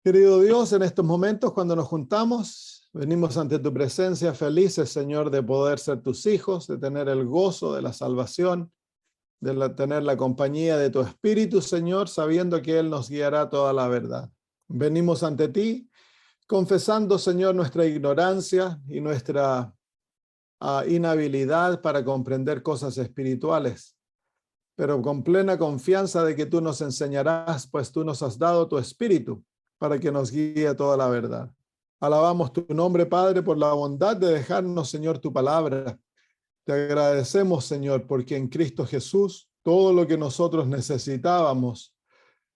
Querido Dios, en estos momentos cuando nos juntamos, venimos ante tu presencia felices, Señor, de poder ser tus hijos, de tener el gozo de la salvación, de tener la compañía de tu Espíritu, Señor, sabiendo que Él nos guiará toda la verdad. Venimos ante ti, confesando, Señor, nuestra ignorancia y nuestra inhabilidad para comprender cosas espirituales, pero con plena confianza de que tú nos enseñarás, pues tú nos has dado tu Espíritu para que nos guíe a toda la verdad. Alabamos tu nombre, Padre, por la bondad de dejarnos, Señor, tu palabra. Te agradecemos, Señor, porque en Cristo Jesús todo lo que nosotros necesitábamos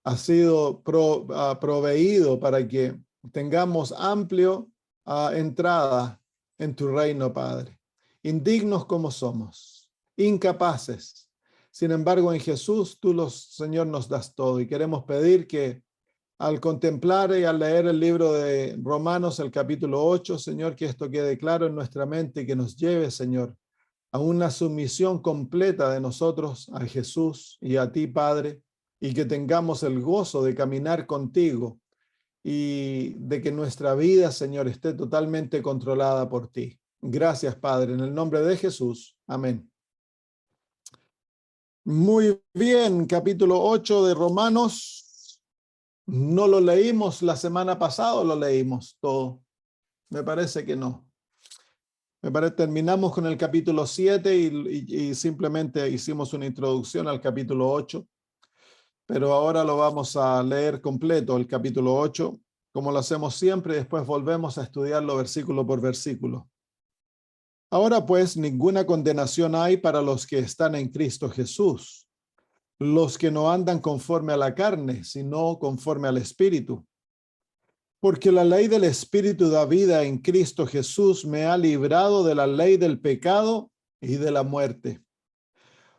ha sido proveído para que tengamos amplio entrada en tu reino, Padre. Indignos como somos, incapaces. Sin embargo, en Jesús Señor, nos das todo y queremos pedir que al contemplar y al leer el libro de Romanos, el capítulo 8, Señor, que esto quede claro en nuestra mente y que nos lleve, Señor, a una sumisión completa de nosotros a Jesús y a ti, Padre, y que tengamos el gozo de caminar contigo y de que nuestra vida, Señor, esté totalmente controlada por ti. Gracias, Padre, en el nombre de Jesús. Amén. Muy bien, capítulo 8 de Romanos. ¿No lo leímos la semana pasada o lo leímos todo? Me parece que no. Terminamos con el capítulo 7 y simplemente hicimos una introducción al capítulo 8, pero ahora lo vamos a leer completo, el capítulo 8, como lo hacemos siempre, y después volvemos a estudiarlo versículo por versículo. Ahora pues, ninguna condenación hay para los que están en Cristo Jesús, los que no andan conforme a la carne, sino conforme al Espíritu. Porque la ley del Espíritu da vida en Cristo Jesús me ha librado de la ley del pecado y de la muerte.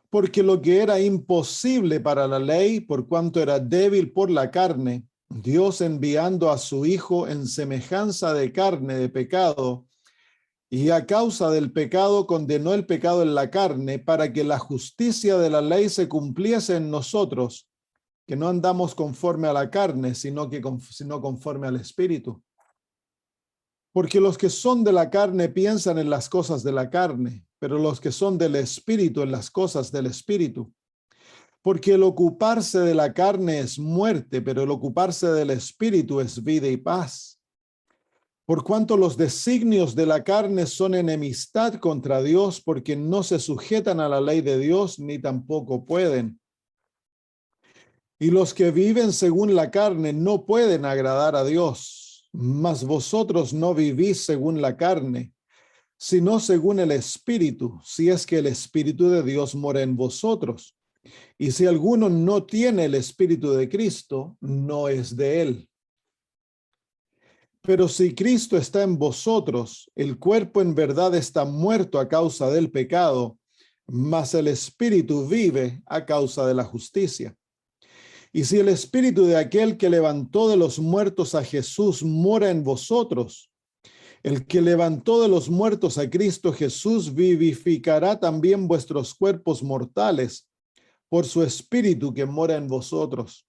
Porque lo que era imposible para la ley, por cuanto era débil por la carne, Dios enviando a su Hijo en semejanza de carne de pecado, y a causa del pecado condenó el pecado en la carne, para que la justicia de la ley se cumpliese en nosotros, que no andamos conforme a la carne, sino conforme al Espíritu. Porque los que son de la carne piensan en las cosas de la carne, pero los que son del Espíritu en las cosas del Espíritu. Porque el ocuparse de la carne es muerte, pero el ocuparse del Espíritu es vida y paz. Por cuanto los designios de la carne son enemistad contra Dios, porque no se sujetan a la ley de Dios, ni tampoco pueden. Y los que viven según la carne no pueden agradar a Dios, mas vosotros no vivís según la carne, sino según el Espíritu, si es que el Espíritu de Dios mora en vosotros. Y si alguno no tiene el Espíritu de Cristo, no es de él. Pero si Cristo está en vosotros, el cuerpo en verdad está muerto a causa del pecado, mas el Espíritu vive a causa de la justicia. Y si el Espíritu de aquel que levantó de los muertos a Jesús mora en vosotros, el que levantó de los muertos a Cristo Jesús vivificará también vuestros cuerpos mortales por su Espíritu que mora en vosotros.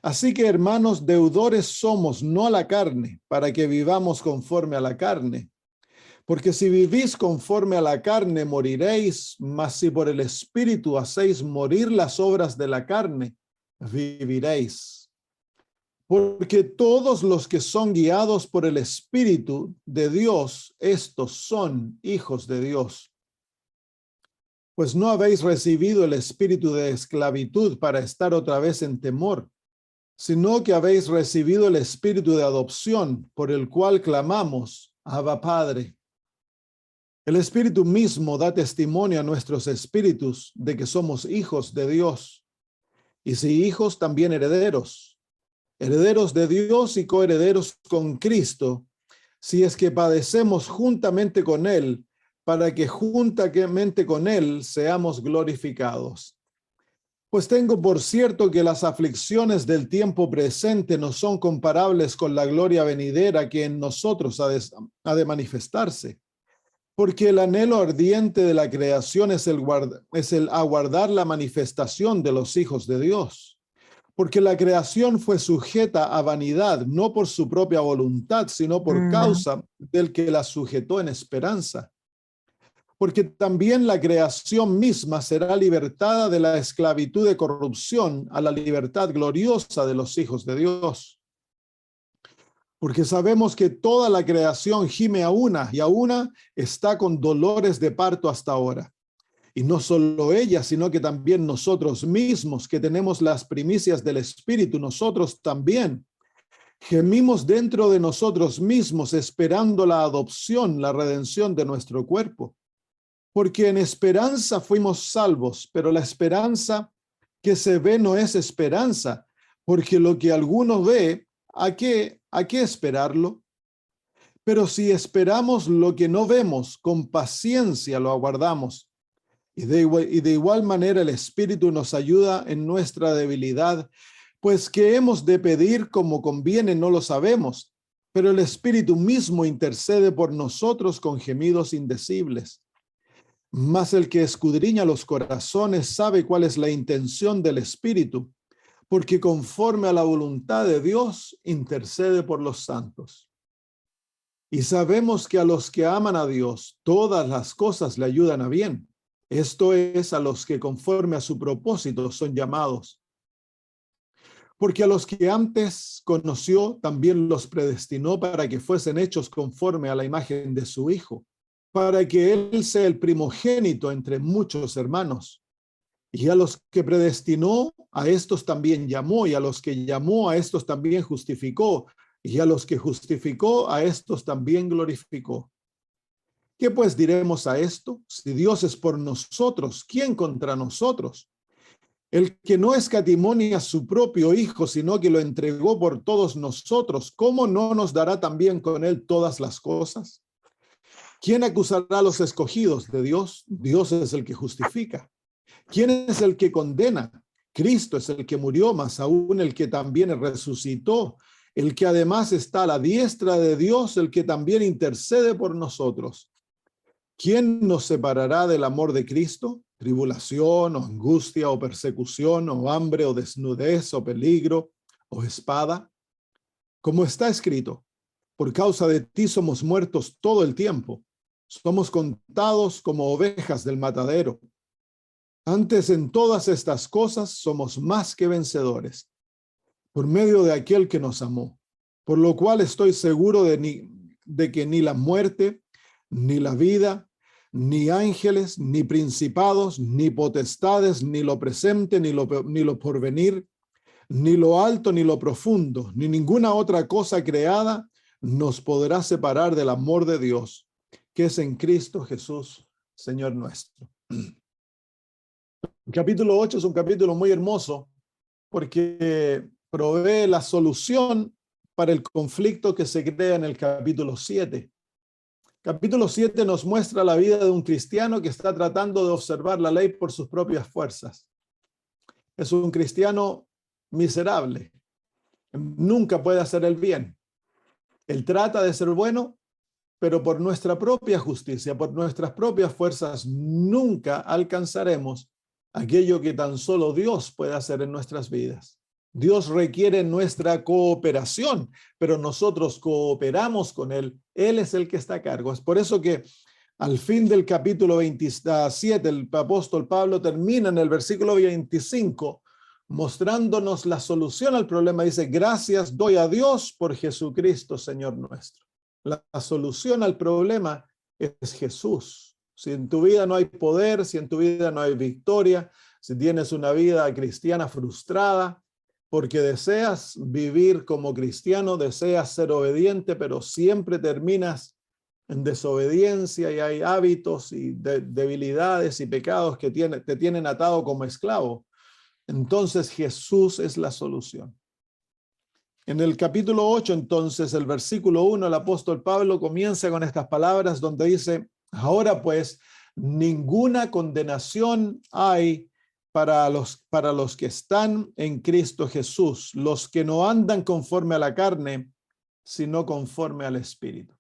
Así que, hermanos, deudores somos, no a la carne, para que vivamos conforme a la carne. Porque si vivís conforme a la carne, moriréis, mas si por el Espíritu hacéis morir las obras de la carne, viviréis. Porque todos los que son guiados por el Espíritu de Dios, estos son hijos de Dios. Pues no habéis recibido el espíritu de esclavitud para estar otra vez en temor, sino que habéis recibido el espíritu de adopción, por el cual clamamos, Abba Padre. El Espíritu mismo da testimonio a nuestros espíritus de que somos hijos de Dios, y si hijos, también herederos, herederos de Dios y coherederos con Cristo, si es que padecemos juntamente con Él, para que juntamente con Él seamos glorificados. Pues tengo por cierto que las aflicciones del tiempo presente no son comparables con la gloria venidera que en nosotros ha de manifestarse. Porque el anhelo ardiente de la creación es el aguardar la manifestación de los hijos de Dios. Porque la creación fue sujeta a vanidad, no por su propia voluntad, sino por causa del que la sujetó en esperanza. Porque también la creación misma será libertada de la esclavitud de corrupción a la libertad gloriosa de los hijos de Dios. Porque sabemos que toda la creación gime a una y a una está con dolores de parto hasta ahora. Y no solo ella, sino que también nosotros mismos, que tenemos las primicias del Espíritu, nosotros también gemimos dentro de nosotros mismos, esperando la adopción, la redención de nuestro cuerpo. Porque en esperanza fuimos salvos, pero la esperanza que se ve no es esperanza, porque lo que alguno ve, ¿a qué esperarlo? Pero si esperamos lo que no vemos, con paciencia lo aguardamos. Y de igual manera el Espíritu nos ayuda en nuestra debilidad, pues que hemos de pedir como conviene no lo sabemos, pero el Espíritu mismo intercede por nosotros con gemidos indecibles. Mas el que escudriña los corazones sabe cuál es la intención del Espíritu, porque conforme a la voluntad de Dios intercede por los santos. Y sabemos que a los que aman a Dios, todas las cosas le ayudan a bien. Esto es, a los que conforme a su propósito son llamados. Porque a los que antes conoció, también los predestinó para que fuesen hechos conforme a la imagen de su Hijo, para que Él sea el primogénito entre muchos hermanos. Y a los que predestinó, a estos también llamó, y a los que llamó, a estos también justificó, y a los que justificó, a estos también glorificó. ¿Qué pues diremos a esto? Si Dios es por nosotros, ¿quién contra nosotros? El que no escatimó ni a su propio Hijo, sino que lo entregó por todos nosotros, ¿cómo no nos dará también con Él todas las cosas? ¿Quién acusará a los escogidos de Dios? Dios es el que justifica. ¿Quién es el que condena? Cristo es el que murió, más aún el que también resucitó, el que además está a la diestra de Dios, el que también intercede por nosotros. ¿Quién nos separará del amor de Cristo? ¿Tribulación, o angustia, o persecución, o hambre, o desnudez, o peligro, o espada? Como está escrito, por causa de ti somos muertos todo el tiempo. Somos contados como ovejas del matadero. Antes en todas estas cosas somos más que vencedores, por medio de aquel que nos amó. Por lo cual estoy seguro de que ni la muerte, ni la vida, ni ángeles, ni principados, ni potestades, ni lo presente, ni lo porvenir, ni lo alto, ni lo profundo, ni ninguna otra cosa creada nos podrá separar del amor de Dios, que es en Cristo Jesús, Señor nuestro. El capítulo 8 es un capítulo muy hermoso porque provee la solución para el conflicto que se crea en el capítulo 7. Capítulo 7 nos muestra la vida de un cristiano que está tratando de observar la ley por sus propias fuerzas. Es un cristiano miserable. Nunca puede hacer el bien. Él trata de ser bueno, pero por nuestra propia justicia, por nuestras propias fuerzas, nunca alcanzaremos aquello que tan solo Dios puede hacer en nuestras vidas. Dios requiere nuestra cooperación, pero nosotros cooperamos con Él. Él es el que está a cargo. Es por eso que al fin del capítulo 27, el apóstol Pablo termina en el versículo 25, mostrándonos la solución al problema. Dice, gracias doy a Dios por Jesucristo, Señor nuestro. La solución al problema es Jesús. Si en tu vida no hay poder, si en tu vida no hay victoria, si tienes una vida cristiana frustrada, porque deseas vivir como cristiano, deseas ser obediente, pero siempre terminas en desobediencia y hay hábitos y debilidades y pecados que te tienen atado como esclavo. Entonces Jesús es la solución. En el capítulo 8, entonces, el versículo 1, el apóstol Pablo comienza con estas palabras donde dice, ahora pues, ninguna condenación hay para los que están en Cristo Jesús, los que no andan conforme a la carne, sino conforme al Espíritu.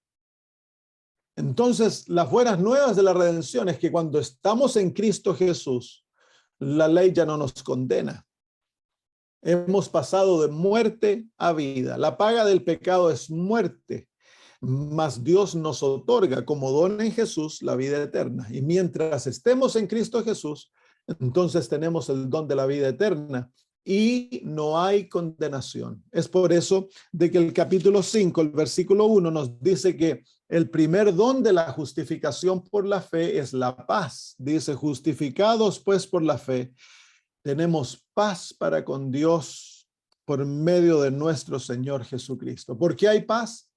Entonces, las buenas nuevas de la redención es que cuando estamos en Cristo Jesús, la ley ya no nos condena. Hemos pasado de muerte a vida. La paga del pecado es muerte, mas Dios nos otorga como don en Jesús la vida eterna. Y mientras estemos en Cristo Jesús, entonces tenemos el don de la vida eterna y no hay condenación. Es por eso de que el capítulo 5, el versículo 1 nos dice que el primer don de la justificación por la fe es la paz. Dice, justificados pues por la fe, tenemos paz para con Dios por medio de nuestro Señor Jesucristo. ¿Por qué hay paz?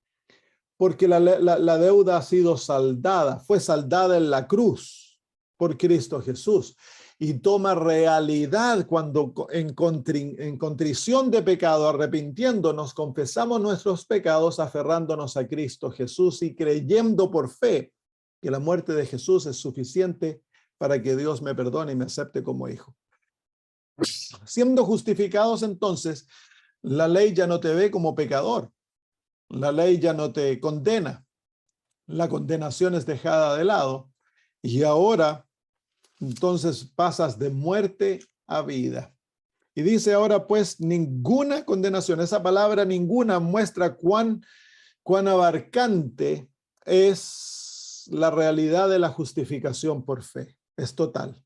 Porque la deuda ha sido saldada, fue saldada en la cruz por Cristo Jesús y toma realidad cuando en contrición de pecado, arrepintiéndonos, confesamos nuestros pecados, aferrándonos a Cristo Jesús y creyendo por fe que la muerte de Jesús es suficiente para que Dios me perdone y me acepte como hijo. Siendo justificados entonces, la ley ya no te ve como pecador. La ley ya no te condena. La condenación es dejada de lado. Y ahora, entonces, pasas de muerte a vida. Y dice ahora, pues, ninguna condenación. Esa palabra ninguna muestra cuán abarcante es la realidad de la justificación por fe. Es total.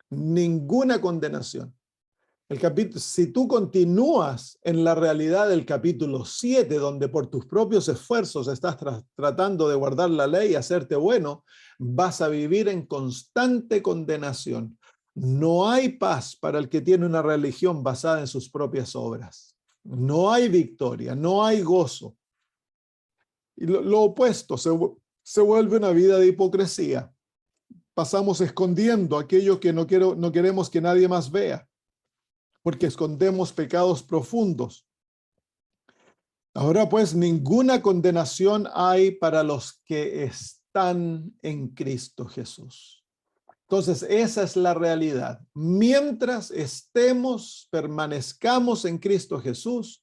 Ninguna condenación. Si tú continúas en la realidad del capítulo 7, donde por tus propios esfuerzos estás tratando de guardar la ley y hacerte bueno, vas a vivir en constante condenación. No hay paz para el que tiene una religión basada en sus propias obras. No hay victoria, no hay gozo. Y lo opuesto, se vuelve una vida de hipocresía. Pasamos escondiendo aquello que no queremos que nadie más vea, porque escondemos pecados profundos. Ahora pues, ninguna condenación hay para los que están en Cristo Jesús. Entonces, esa es la realidad. Mientras permanezcamos en Cristo Jesús,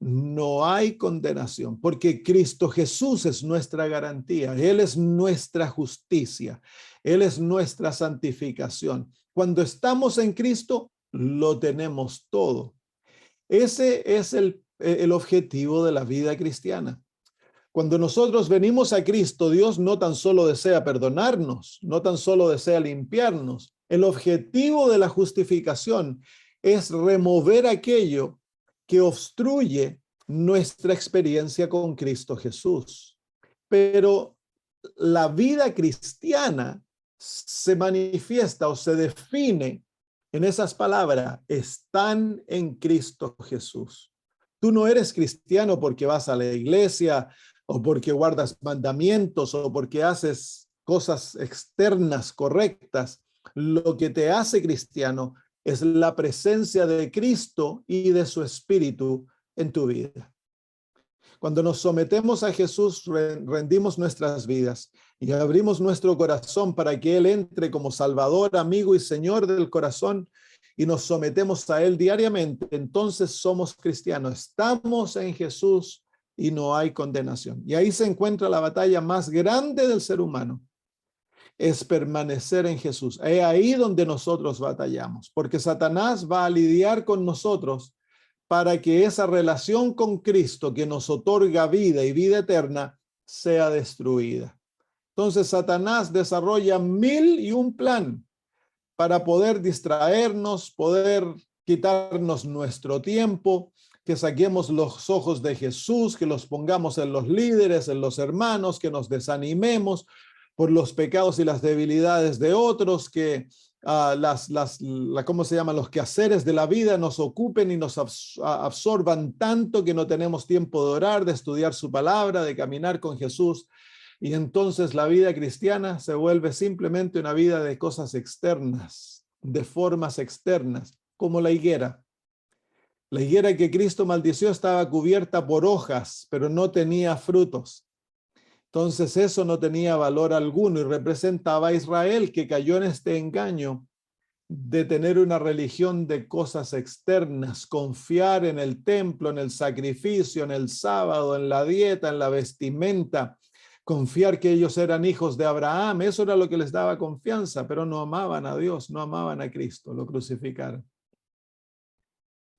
no hay condenación, porque Cristo Jesús es nuestra garantía. Él es nuestra justicia. Él es nuestra santificación. Cuando estamos en Cristo, lo tenemos todo. Ese es el objetivo de la vida cristiana. Cuando nosotros venimos a Cristo, Dios no tan solo desea perdonarnos, no tan solo desea limpiarnos. El objetivo de la justificación es remover aquello que obstruye nuestra experiencia con Cristo Jesús. Pero la vida cristiana se manifiesta o se define en esas palabras: están en Cristo Jesús. Tú no eres cristiano porque vas a la iglesia o porque guardas mandamientos o porque haces cosas externas correctas. Lo que te hace cristiano es la presencia de Cristo y de su Espíritu en tu vida. Cuando nos sometemos a Jesús, rendimos nuestras vidas y abrimos nuestro corazón para que Él entre como Salvador, amigo y Señor del corazón, y nos sometemos a Él diariamente. Entonces somos cristianos, estamos en Jesús y no hay condenación. Y ahí se encuentra la batalla más grande del ser humano, es permanecer en Jesús. Es ahí donde nosotros batallamos, porque Satanás va a lidiar con nosotros para que esa relación con Cristo que nos otorga vida y vida eterna sea destruida. Entonces Satanás desarrolla 1001 plan para poder distraernos, poder quitarnos nuestro tiempo, que saquemos los ojos de Jesús, que los pongamos en los líderes, en los hermanos, que nos desanimemos por los pecados y las debilidades de otros, que ¿cómo se llama? Los quehaceres de la vida nos ocupen y nos absorban tanto que no tenemos tiempo de orar, de estudiar su palabra, de caminar con Jesús. Y entonces la vida cristiana se vuelve simplemente una vida de cosas externas, de formas externas, como la higuera. La higuera que Cristo maldició estaba cubierta por hojas, pero no tenía frutos. Entonces eso no tenía valor alguno y representaba a Israel, que cayó en este engaño de tener una religión de cosas externas, confiar en el templo, en el sacrificio, en el sábado, en la dieta, en la vestimenta, confiar que ellos eran hijos de Abraham. Eso era lo que les daba confianza, pero no amaban a Dios, no amaban a Cristo, lo crucificaron.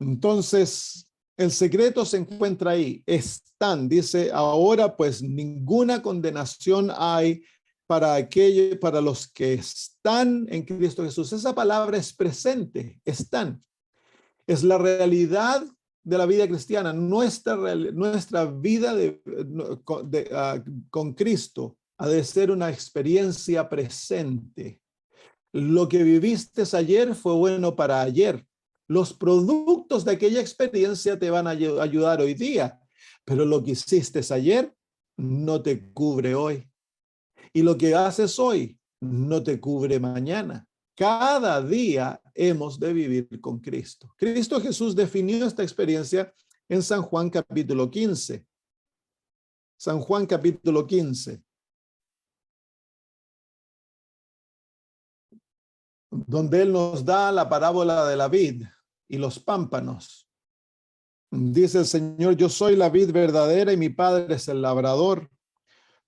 Entonces, el secreto se encuentra ahí. Están, dice, ahora pues ninguna condenación hay para los que están en Cristo Jesús. Esa palabra es presente, están. Es la realidad de la vida cristiana, nuestra vida con Cristo ha de ser una experiencia presente. Lo que viviste ayer fue bueno para ayer. Los productos de aquella experiencia te van a ayudar hoy día, pero lo que hiciste ayer no te cubre hoy. Y lo que haces hoy no te cubre mañana. Cada día hemos de vivir con Cristo. Cristo Jesús definió esta experiencia en San Juan capítulo 15. San Juan capítulo 15. Donde Él nos da la parábola de la vid y los pámpanos. Dice el Señor, yo soy la vid verdadera y mi Padre es el labrador.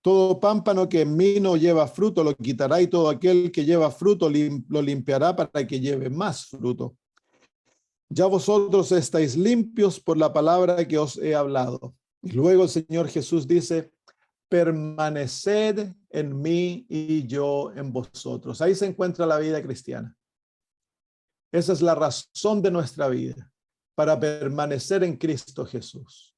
Todo pámpano que en mí no lleva fruto lo quitará, y todo aquel que lleva fruto lo limpiará para que lleve más fruto. Ya vosotros estáis limpios por la palabra que os he hablado. Y luego el Señor Jesús dice, permaneced en mí y yo en vosotros. Ahí se encuentra la vida cristiana. Esa es la razón de nuestra vida, para permanecer en Cristo Jesús.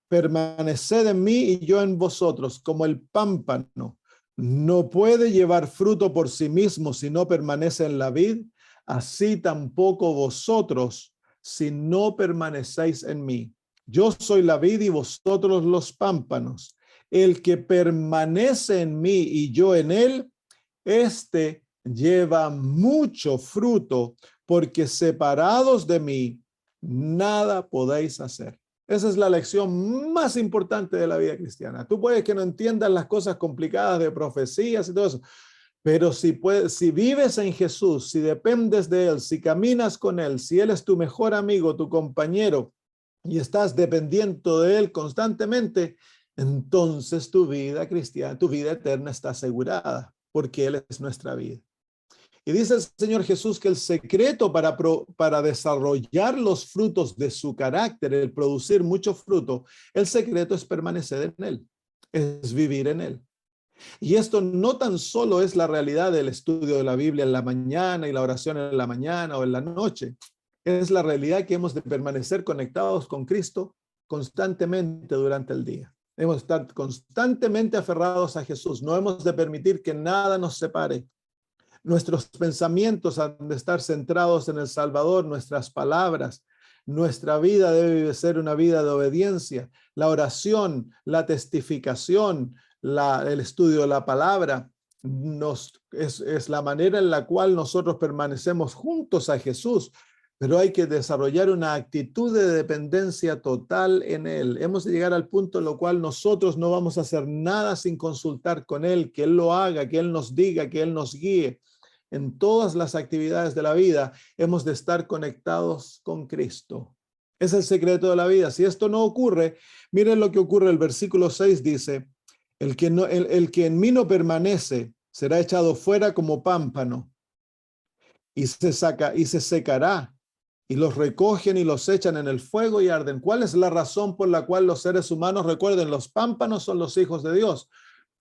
Permaneced en mí y yo en vosotros, como el pámpano no puede llevar fruto por sí mismo si no permanece en la vid, así tampoco vosotros si no permanecéis en mí. Yo soy la vid y vosotros los pámpanos. El que permanece en mí y yo en él, este lleva mucho fruto, porque separados de mí, nada podéis hacer. Esa es la lección más importante de la vida cristiana. Tú puedes que no entiendas las cosas complicadas de profecías y todo eso, pero si vives en Jesús, si dependes de Él, si caminas con Él, si Él es tu mejor amigo, tu compañero, y estás dependiendo de Él constantemente, entonces tu vida cristiana, tu vida eterna está asegurada, porque Él es nuestra vida. Y dice el Señor Jesús que el secreto para desarrollar los frutos de su carácter, el producir mucho fruto, el secreto es permanecer en Él, es vivir en Él. Y esto no tan solo es la realidad del estudio de la Biblia en la mañana y la oración en la mañana o en la noche, es la realidad que hemos de permanecer conectados con Cristo constantemente durante el día. Hemos de estar constantemente aferrados a Jesús, no hemos de permitir que nada nos separe. Nuestros pensamientos han de estar centrados en el Salvador, nuestras palabras, nuestra vida debe ser una vida de obediencia. La oración, la testificación, el estudio de la palabra es la manera en la cual nosotros permanecemos juntos a Jesús, pero hay que desarrollar una actitud de dependencia total en Él. Hemos de llegar al punto en lo cual nosotros no vamos a hacer nada sin consultar con Él, que Él lo haga, que Él nos diga, que Él nos guíe. En todas las actividades de la vida hemos de estar conectados con Cristo. Es el secreto de la vida. Si esto no ocurre, miren lo que ocurre. El versículo 6 dice, el que en mí no permanece será echado fuera como pámpano y se secará, y los recogen y los echan en el fuego y arden. ¿Cuál es la razón por la cual los seres humanos, recuerden, los pámpanos son los hijos de Dios?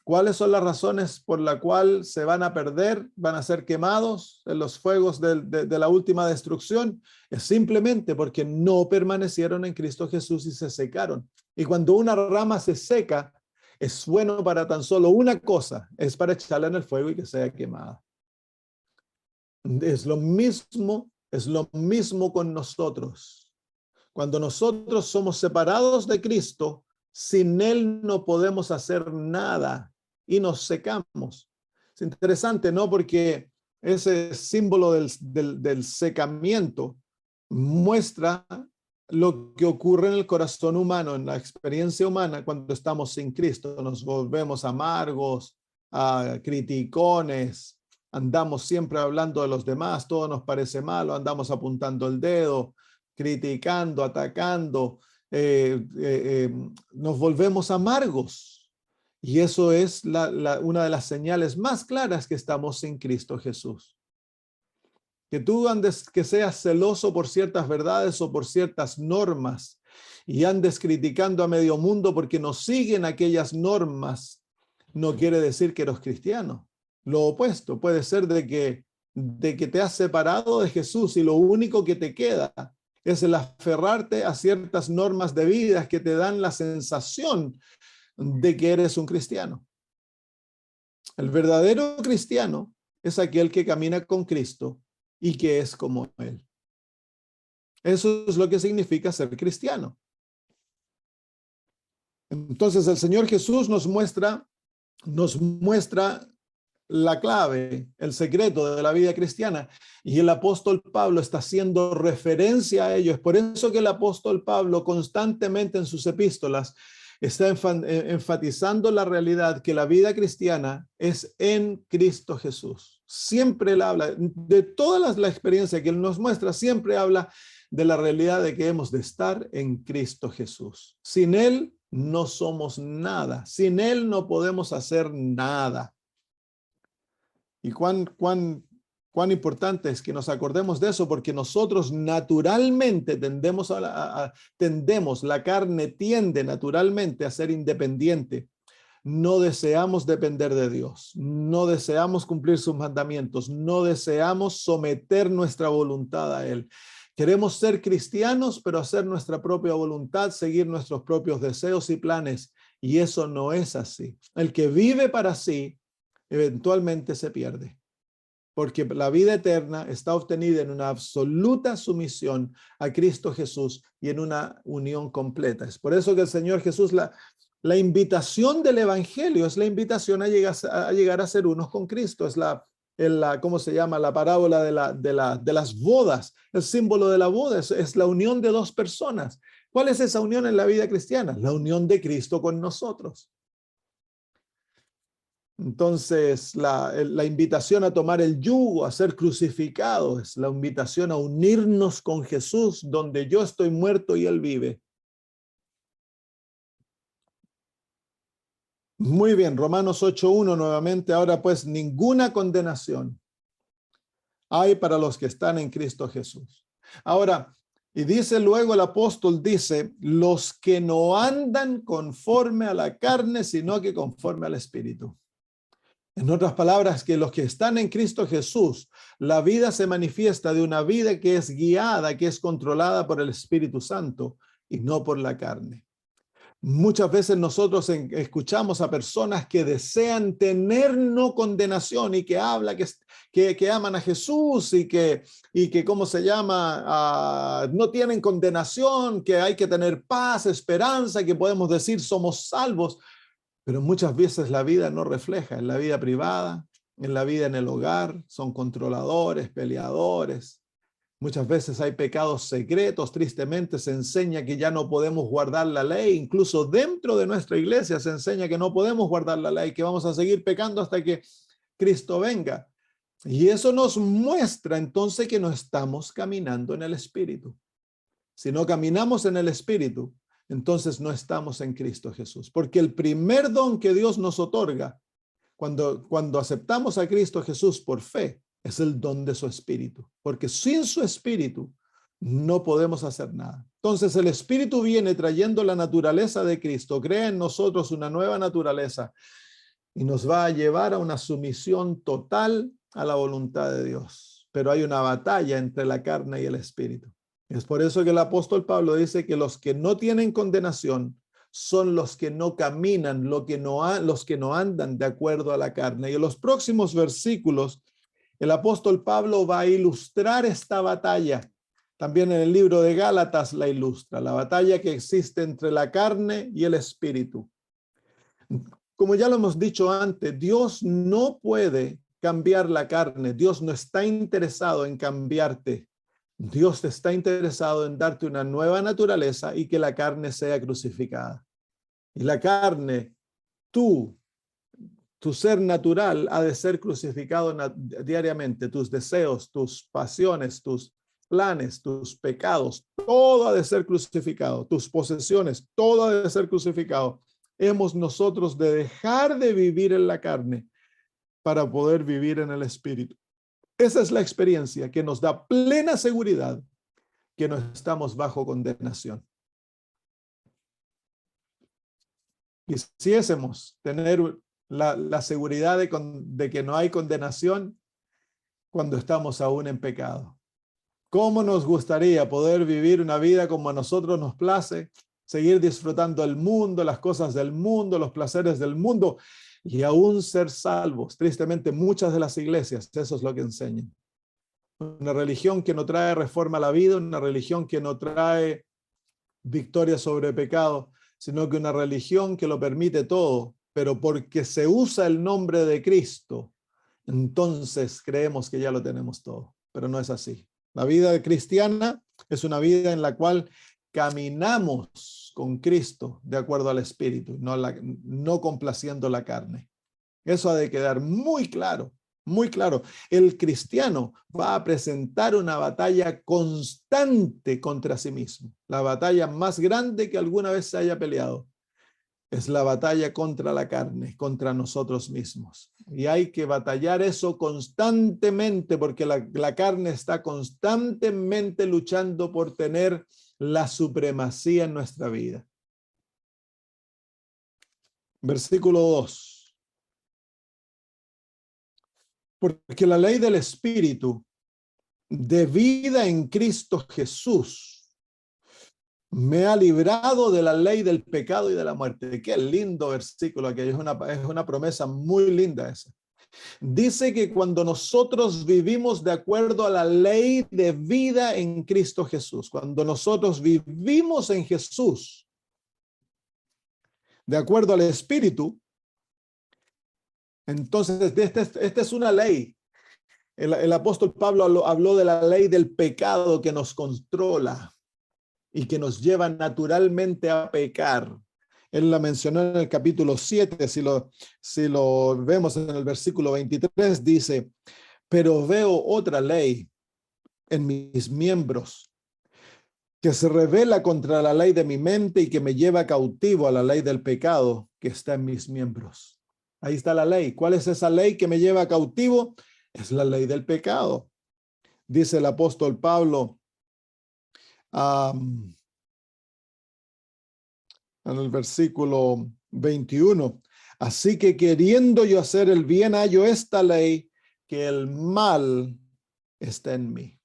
¿Cuáles son las razones por la cual se van a perder, van a ser quemados en los fuegos de la última destrucción? Es simplemente porque no permanecieron en Cristo Jesús y se secaron. Y cuando una rama se seca, es bueno para tan solo una cosa, es para echarla en el fuego y que sea quemada. Es lo mismo con nosotros. Cuando nosotros somos separados de Cristo, sin Él no podemos hacer nada y nos secamos. Es interesante, ¿no? Porque ese símbolo del secamiento muestra lo que ocurre en el corazón humano, en la experiencia humana, cuando estamos sin Cristo. Nos volvemos amargos, criticones, andamos siempre hablando de los demás, todo nos parece malo, andamos apuntando el dedo, criticando, atacando, nos volvemos amargos. Y eso es una de las señales más claras que estamos sin Cristo Jesús. que tú andes, que seas celoso por ciertas verdades o por ciertas normas y andes criticando a medio mundo porque no siguen aquellas normas, no quiere decir que eres cristiano. Lo opuesto, puede ser de que te has separado de Jesús y lo único que te queda es el aferrarte a ciertas normas de vida que te dan la sensación de que eres un cristiano. El verdadero cristiano es aquel que camina con Cristo y que es como Él. Eso es lo que significa ser cristiano. Entonces el Señor Jesús nos muestra la clave, el secreto de la vida cristiana, y el apóstol Pablo está haciendo referencia a ello. Es por eso que el apóstol Pablo constantemente en sus epístolas está enfatizando la realidad que la vida cristiana es en Cristo Jesús. Siempre él habla, de toda la experiencia que él nos muestra, siempre habla de la realidad de que hemos de estar en Cristo Jesús. Sin él no somos nada, sin él no podemos hacer nada. Y cuán importante es que nos acordemos de eso, porque nosotros naturalmente tendemos, la carne tiende naturalmente a ser independiente. No deseamos depender de Dios, no deseamos cumplir sus mandamientos, no deseamos someter nuestra voluntad a Él. Queremos ser cristianos, pero hacer nuestra propia voluntad, seguir nuestros propios deseos y planes. Y eso no es así. El que vive para sí, eventualmente se pierde, porque la vida eterna está obtenida en una absoluta sumisión a Cristo Jesús y en una unión completa. Es por eso que el Señor Jesús, la invitación del Evangelio es la invitación a llegar a ser unos con Cristo. Es ¿cómo se llama? La parábola de las bodas. El símbolo de la boda es la unión de dos personas. ¿Cuál es esa unión en la vida cristiana? La unión de Cristo con nosotros. Entonces, la invitación a tomar el yugo, a ser crucificado, es la invitación a unirnos con Jesús, donde yo estoy muerto y Él vive. Muy bien, Romanos 8:1 nuevamente. Ahora pues, ninguna condenación hay para los que están en Cristo Jesús. Ahora, y dice luego el apóstol, dice, los que no andan conforme a la carne, sino que conforme al Espíritu. En otras palabras, que los que están en Cristo Jesús, la vida se manifiesta de una vida que es guiada, que es controlada por el Espíritu Santo y no por la carne. Muchas veces nosotros escuchamos a personas que desean tener no condenación y que hablan, que aman a Jesús y que ¿cómo se llama? No tienen condenación, que hay que tener paz, esperanza, que podemos decir somos salvos. Pero muchas veces la vida no refleja, en la vida privada, en la vida en el hogar, son controladores, peleadores. Muchas veces hay pecados secretos, tristemente se enseña que ya no podemos guardar la ley, incluso dentro de nuestra iglesia se enseña que no podemos guardar la ley, que vamos a seguir pecando hasta que Cristo venga. Y eso nos muestra entonces que no estamos caminando en el Espíritu. Si no caminamos en el Espíritu, entonces no estamos en Cristo Jesús, porque el primer don que Dios nos otorga cuando aceptamos a Cristo Jesús por fe es el don de su Espíritu, porque sin su Espíritu no podemos hacer nada. Entonces el Espíritu viene trayendo la naturaleza de Cristo, crea en nosotros una nueva naturaleza y nos va a llevar a una sumisión total a la voluntad de Dios. Pero hay una batalla entre la carne y el Espíritu. Es por eso que el apóstol Pablo dice que los que no tienen condenación son los que no caminan, los que no andan de acuerdo a la carne. Y en los próximos versículos, el apóstol Pablo va a ilustrar esta batalla. También en el libro de Gálatas la ilustra, la batalla que existe entre la carne y el espíritu. Como ya lo hemos dicho antes, Dios no puede cambiar la carne. Dios no está interesado en cambiarte. Dios está interesado en darte una nueva naturaleza y que la carne sea crucificada. Y la carne, tu ser natural ha de ser crucificado diariamente. Tus deseos, tus pasiones, tus planes, tus pecados, todo ha de ser crucificado. Tus posesiones, todo ha de ser crucificado. Hemos nosotros de dejar de vivir en la carne para poder vivir en el Espíritu. Esa es la experiencia que nos da plena seguridad que no estamos bajo condenación. Quisiésemos tener la seguridad de que no hay condenación cuando estamos aún en pecado. ¿Cómo nos gustaría poder vivir una vida como a nosotros nos place, seguir disfrutando el mundo, las cosas del mundo, los placeres del mundo y aún ser salvos? Tristemente, muchas de las iglesias eso es lo que enseñan. Una religión que no trae reforma a la vida, una religión que no trae victoria sobre el pecado, sino que una religión que lo permite todo, pero porque se usa el nombre de Cristo, entonces creemos que ya lo tenemos todo, pero no es así. La vida cristiana es una vida en la cual caminamos con Cristo de acuerdo al Espíritu, no complaciendo la carne. Eso ha de quedar muy claro, muy claro. El cristiano va a presentar una batalla constante contra sí mismo. La batalla más grande que alguna vez se haya peleado es la batalla contra la carne, contra nosotros mismos. Y hay que batallar eso constantemente porque la carne está constantemente luchando por tener la supremacía en nuestra vida. Versículo 2. Porque la ley del Espíritu de vida en Cristo Jesús me ha librado de la ley del pecado y de la muerte. Qué lindo versículo aquí, es una promesa muy linda esa. Dice que cuando nosotros vivimos de acuerdo a la ley de vida en Cristo Jesús, cuando nosotros vivimos en Jesús, de acuerdo al Espíritu, entonces esta es una ley. El apóstol Pablo habló de la ley del pecado que nos controla y que nos lleva naturalmente a pecar. Él la mencionó en el capítulo 7, si lo vemos en el versículo 23, dice, pero veo otra ley en mis miembros que se revela contra la ley de mi mente y que me lleva cautivo a la ley del pecado que está en mis miembros. Ahí está la ley. ¿Cuál es esa ley que me lleva cautivo? Es la ley del pecado. Dice el apóstol Pablo en el versículo 21. Así que queriendo yo hacer el bien, hallo esta ley, que el mal está en mí.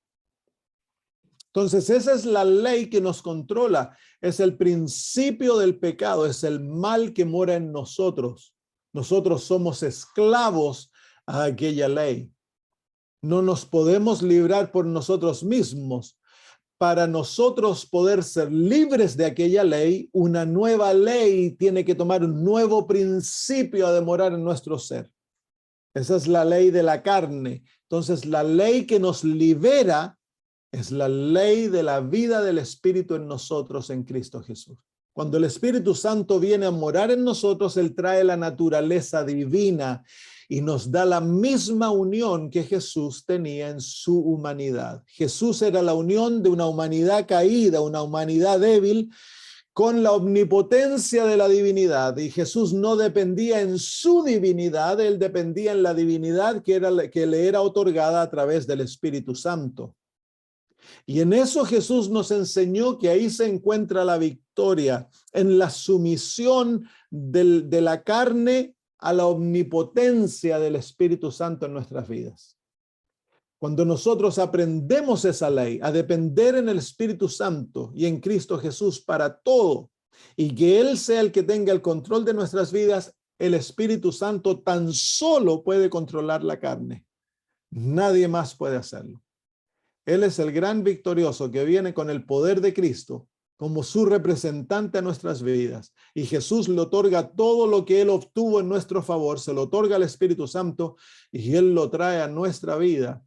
Entonces, esa es la ley que nos controla. Es el principio del pecado, es el mal que mora en nosotros. Nosotros somos esclavos a aquella ley. No nos podemos librar por nosotros mismos. Para nosotros poder ser libres de aquella ley, una nueva ley tiene que tomar un nuevo principio a demorar en nuestro ser. Esa es la ley de la carne. Entonces, la ley que nos libera es la ley de la vida del Espíritu en nosotros en Cristo Jesús. Cuando el Espíritu Santo viene a morar en nosotros, Él trae la naturaleza divina y nos da la misma unión que Jesús tenía en su humanidad. Jesús era la unión de una humanidad caída, una humanidad débil, con la omnipotencia de la divinidad. Y Jesús no dependía en su divinidad, Él dependía en la divinidad que le era otorgada a través del Espíritu Santo. Y en eso Jesús nos enseñó que ahí se encuentra la victoria, en la sumisión de la carne a la omnipotencia del Espíritu Santo en nuestras vidas. Cuando nosotros aprendemos esa ley, a depender en el Espíritu Santo y en Cristo Jesús para todo, y que Él sea el que tenga el control de nuestras vidas, el Espíritu Santo tan solo puede controlar la carne. Nadie más puede hacerlo. Él es el gran victorioso que viene con el poder de Cristo como su representante a nuestras vidas. Y Jesús le otorga todo lo que Él obtuvo en nuestro favor, se lo otorga al Espíritu Santo y Él lo trae a nuestra vida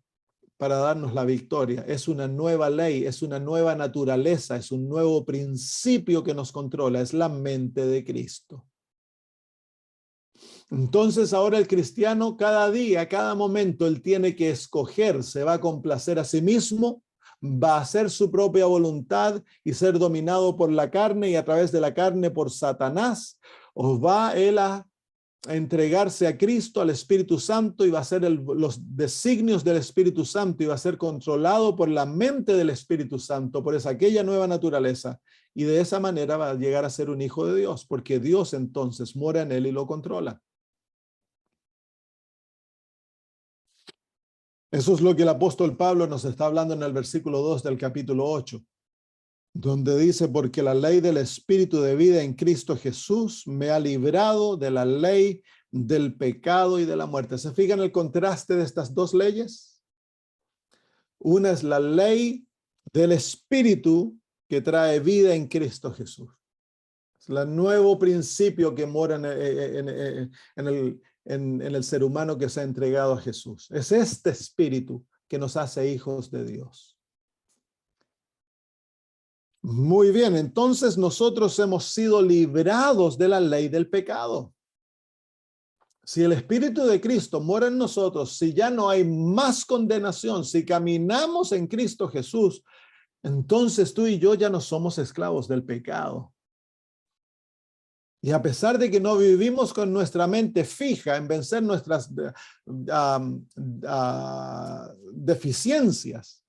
para darnos la victoria. Es una nueva ley, es una nueva naturaleza, es un nuevo principio que nos controla, es la mente de Cristo. Entonces ahora el cristiano cada día, cada momento, él tiene que escoger, se va a complacer a sí mismo, va a hacer su propia voluntad y ser dominado por la carne y a través de la carne por Satanás, o va él a entregarse a Cristo, al Espíritu Santo, y va a ser los designios del Espíritu Santo, y va a ser controlado por la mente del Espíritu Santo, por aquella nueva naturaleza, y de esa manera va a llegar a ser un hijo de Dios, porque Dios entonces mora en él y lo controla. Eso es lo que el apóstol Pablo nos está hablando en el versículo 2 del capítulo 8, donde dice: porque la ley del Espíritu de vida en Cristo Jesús me ha librado de la ley del pecado y de la muerte. ¿Se fijan el contraste de estas dos leyes? Una es la ley del Espíritu que trae vida en Cristo Jesús. Es el nuevo principio que mora en el ser humano que se ha entregado a Jesús. Es este Espíritu que nos hace hijos de Dios. Muy bien, entonces nosotros hemos sido librados de la ley del pecado. Si el Espíritu de Cristo mora en nosotros, si ya no hay más condenación, si caminamos en Cristo Jesús, entonces tú y yo ya no somos esclavos del pecado. Y a pesar de que no vivimos con nuestra mente fija en vencer nuestras deficiencias,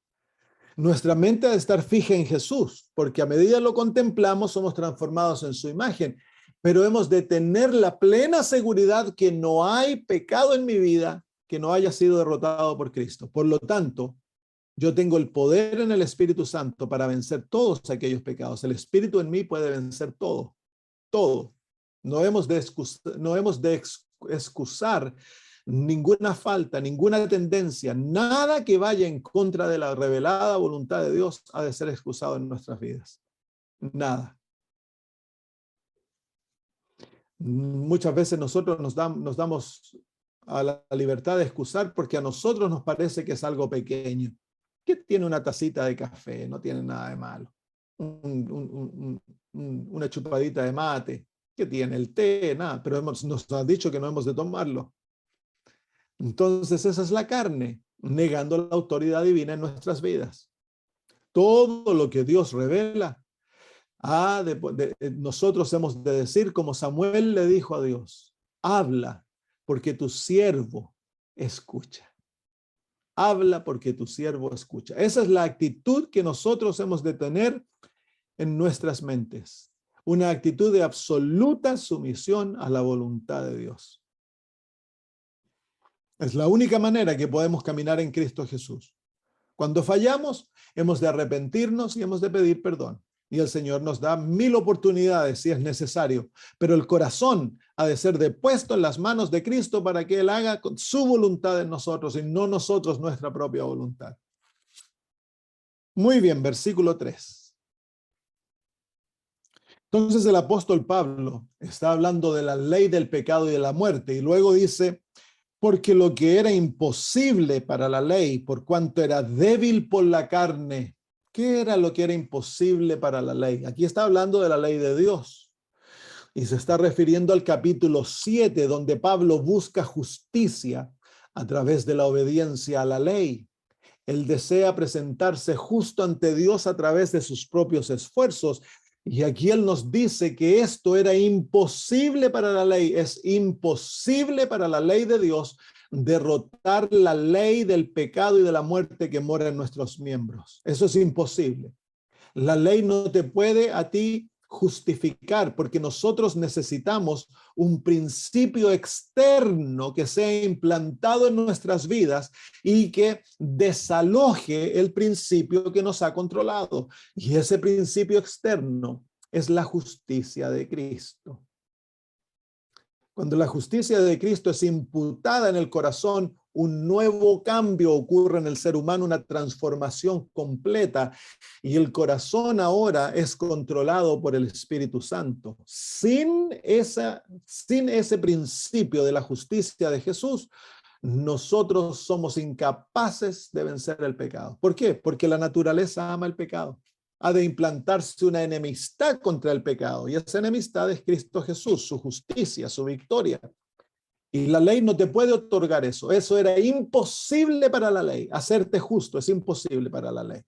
nuestra mente ha de estar fija en Jesús, porque a medida lo contemplamos somos transformados en su imagen. Pero hemos de tener la plena seguridad que no hay pecado en mi vida que no haya sido derrotado por Cristo. Por lo tanto, yo tengo el poder en el Espíritu Santo para vencer todos aquellos pecados. El Espíritu en mí puede vencer todo, todo. No hemos de excusar ninguna falta, ninguna tendencia, nada que vaya en contra de la revelada voluntad de Dios ha de ser excusado en nuestras vidas. Nada. Muchas veces nosotros nos damos a la libertad de excusar porque a nosotros nos parece que es algo pequeño. ¿Qué tiene una tacita de café? No tiene nada de malo. Una chupadita de mate. ¿Qué tiene? El té, nada. Pero nos han dicho que no hemos de tomarlo. Entonces esa es la carne, negando la autoridad divina en nuestras vidas. Todo lo que Dios revela, nosotros hemos de decir como Samuel le dijo a Dios: habla, porque tu siervo escucha. Habla porque tu siervo escucha. Esa es la actitud que nosotros hemos de tener en nuestras mentes. Una actitud de absoluta sumisión a la voluntad de Dios. Es la única manera que podemos caminar en Cristo Jesús. Cuando fallamos, hemos de arrepentirnos y hemos de pedir perdón. Y el Señor nos da 1000 oportunidades si es necesario, pero el corazón ha de ser depuesto en las manos de Cristo para que Él haga con su voluntad en nosotros y no nosotros nuestra propia voluntad. Muy bien, versículo 3. Entonces el apóstol Pablo está hablando de la ley del pecado y de la muerte y luego dice: porque lo que era imposible para la ley, por cuanto era débil por la carne. ¿Qué era lo que era imposible para la ley? Aquí está hablando de la ley de Dios. Y se está refiriendo al capítulo 7, donde Pablo busca justicia a través de la obediencia a la ley. Él desea presentarse justo ante Dios a través de sus propios esfuerzos. Y aquí él nos dice que esto era imposible para la ley. Es imposible para la ley de Dios derrotar la ley del pecado y de la muerte que mora en nuestros miembros. Eso es imposible. La ley no te puede a ti justificar, porque nosotros necesitamos un principio externo que sea implantado en nuestras vidas y que desaloje el principio que nos ha controlado. Y ese principio externo es la justicia de Cristo. Cuando la justicia de Cristo es imputada en el corazón, un nuevo cambio ocurre en el ser humano, una transformación completa, y el corazón ahora es controlado por el Espíritu Santo. Sin ese principio de la justicia de Jesús, nosotros somos incapaces de vencer el pecado. ¿Por qué? Porque la naturaleza ama el pecado. Ha de implantarse una enemistad contra el pecado, y esa enemistad es Cristo Jesús, su justicia, su victoria. Y la ley no te puede otorgar eso. Eso era imposible para la ley. Hacerte justo es imposible para la ley.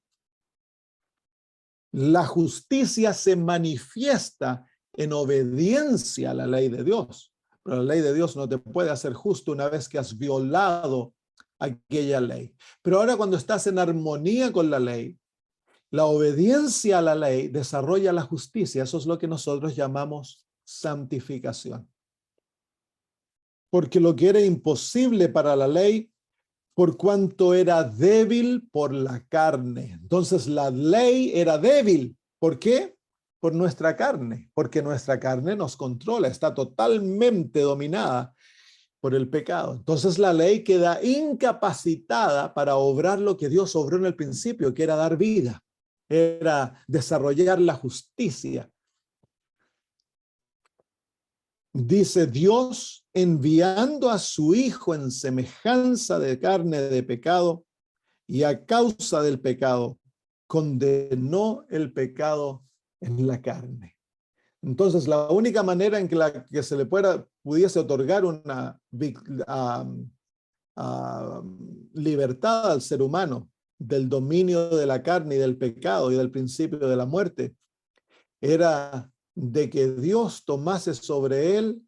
La justicia se manifiesta en obediencia a la ley de Dios, Pero la ley de Dios no te puede hacer justo una vez que has violado aquella ley. Pero ahora cuando estás en armonía con la ley, la obediencia a la ley desarrolla la justicia. Eso es lo que nosotros llamamos santificación. Porque lo que era imposible para la ley, por cuanto era débil por la carne. Entonces la ley era débil. ¿Por qué? Por nuestra carne, porque nuestra carne nos controla, está totalmente dominada por el pecado. Entonces la ley queda incapacitada para obrar lo que Dios obró en el principio, que era dar vida, era desarrollar la justicia. Dice Dios, enviando a su Hijo en semejanza de carne de pecado, y a causa del pecado, condenó el pecado en la carne. Entonces, la única manera en que se le pudiese otorgar una libertad al ser humano del dominio de la carne y del pecado y del principio de la muerte, era de que Dios tomase sobre él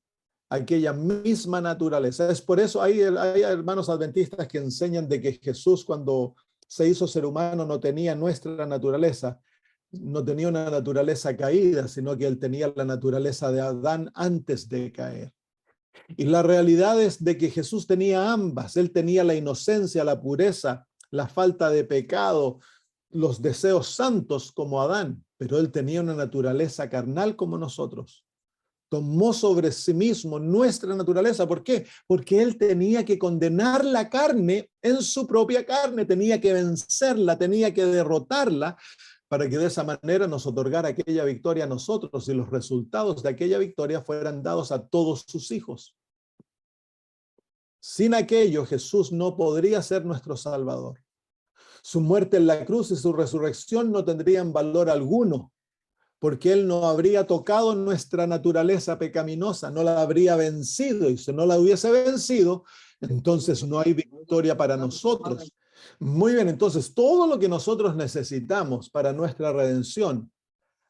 aquella misma naturaleza. Es por eso hay hermanos adventistas que enseñan de que Jesús, cuando se hizo ser humano, no tenía nuestra naturaleza, no tenía una naturaleza caída, sino que él tenía la naturaleza de Adán antes de caer. Y la realidad es de que Jesús tenía ambas. Él tenía la inocencia, la pureza, la falta de pecado, los deseos santos como Adán, pero él tenía una naturaleza carnal como nosotros. Tomó sobre sí mismo nuestra naturaleza. ¿Por qué? Porque él tenía que condenar la carne en su propia carne, tenía que vencerla, tenía que derrotarla, para que de esa manera nos otorgara aquella victoria a nosotros y los resultados de aquella victoria fueran dados a todos sus hijos. Sin aquello, Jesús no podría ser nuestro Salvador. Su muerte en la cruz y su resurrección no tendrían valor alguno, porque él no habría tocado nuestra naturaleza pecaminosa, no la habría vencido, y si no la hubiese vencido, entonces no hay victoria para nosotros. Muy bien, entonces todo lo que nosotros necesitamos para nuestra redención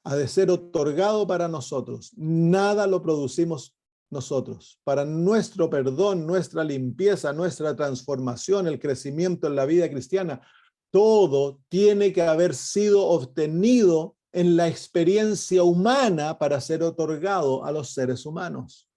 ha de ser otorgado para nosotros. Nada lo producimos nosotros. Para nuestro perdón, nuestra limpieza, nuestra transformación, el crecimiento en la vida cristiana, todo tiene que haber sido obtenido en la experiencia humana para ser otorgado a los seres humanos.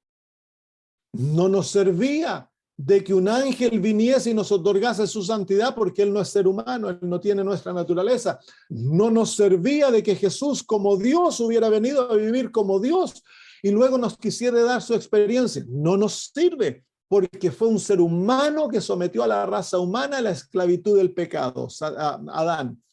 No nos servía de que un ángel viniese y nos otorgase su santidad, porque él no es ser humano, él no tiene nuestra naturaleza. No nos servía de que Jesús como Dios hubiera venido a vivir como Dios y luego nos quisiera dar su experiencia. No nos sirve, porque fue un ser humano que sometió a la raza humana a la esclavitud del pecado, Adán.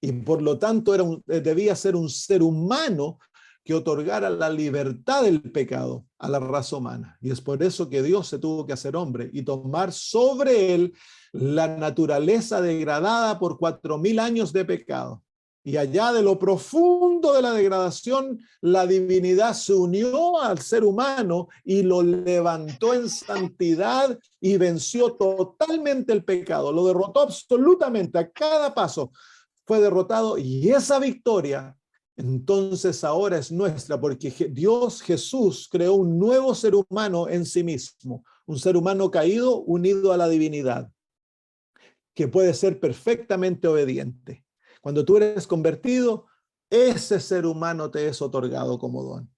Y por lo tanto debía ser un ser humano que otorgara la libertad del pecado a la raza humana. Y es por eso que Dios se tuvo que hacer hombre y tomar sobre él la naturaleza degradada por 4000 años de pecado. Y allá de lo profundo de la degradación, la divinidad se unió al ser humano y lo levantó en santidad y venció totalmente el pecado. Lo derrotó absolutamente a cada paso. Fue derrotado, y esa victoria entonces ahora es nuestra, porque Dios Jesús creó un nuevo ser humano en sí mismo, un ser humano caído unido a la divinidad, que puede ser perfectamente obediente. Cuando tú eres convertido, ese ser humano te es otorgado como don.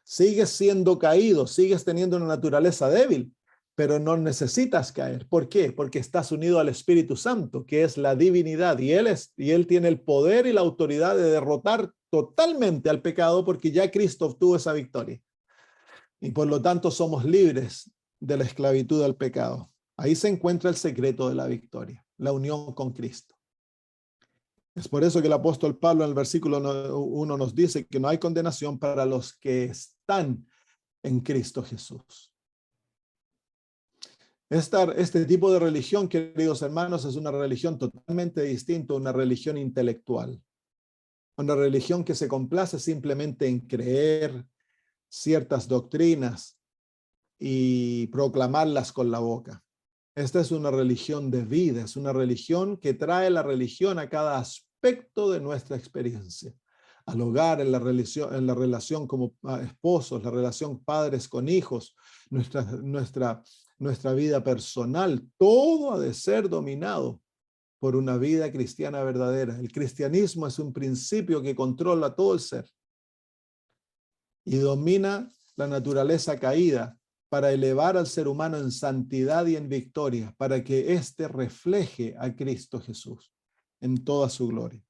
Sigues siendo caído, sigues teniendo una naturaleza débil, pero no necesitas caer. ¿Por qué? Porque estás unido al Espíritu Santo, que es la divinidad, y él tiene el poder y la autoridad de derrotar totalmente al pecado, porque ya Cristo obtuvo esa victoria. Y por lo tanto somos libres de la esclavitud al pecado. Ahí se encuentra el secreto de la victoria, la unión con Cristo. Es por eso que el apóstol Pablo en el versículo 1 nos dice que no hay condenación para los que están en Cristo Jesús. Este tipo de religión, queridos hermanos, es una religión totalmente distinta a una religión intelectual. Una religión que se complace simplemente en creer ciertas doctrinas y proclamarlas con la boca. Esta es una religión de vida, es una religión que trae la religión a cada aspecto de nuestra experiencia. al hogar, en la relación como esposos, la relación padres con hijos, nuestra vida personal, todo ha de ser dominado por una vida cristiana verdadera. El cristianismo es un principio que controla todo el ser y domina la naturaleza caída para elevar al ser humano en santidad y en victoria, para que éste refleje a Cristo Jesús en toda su gloria.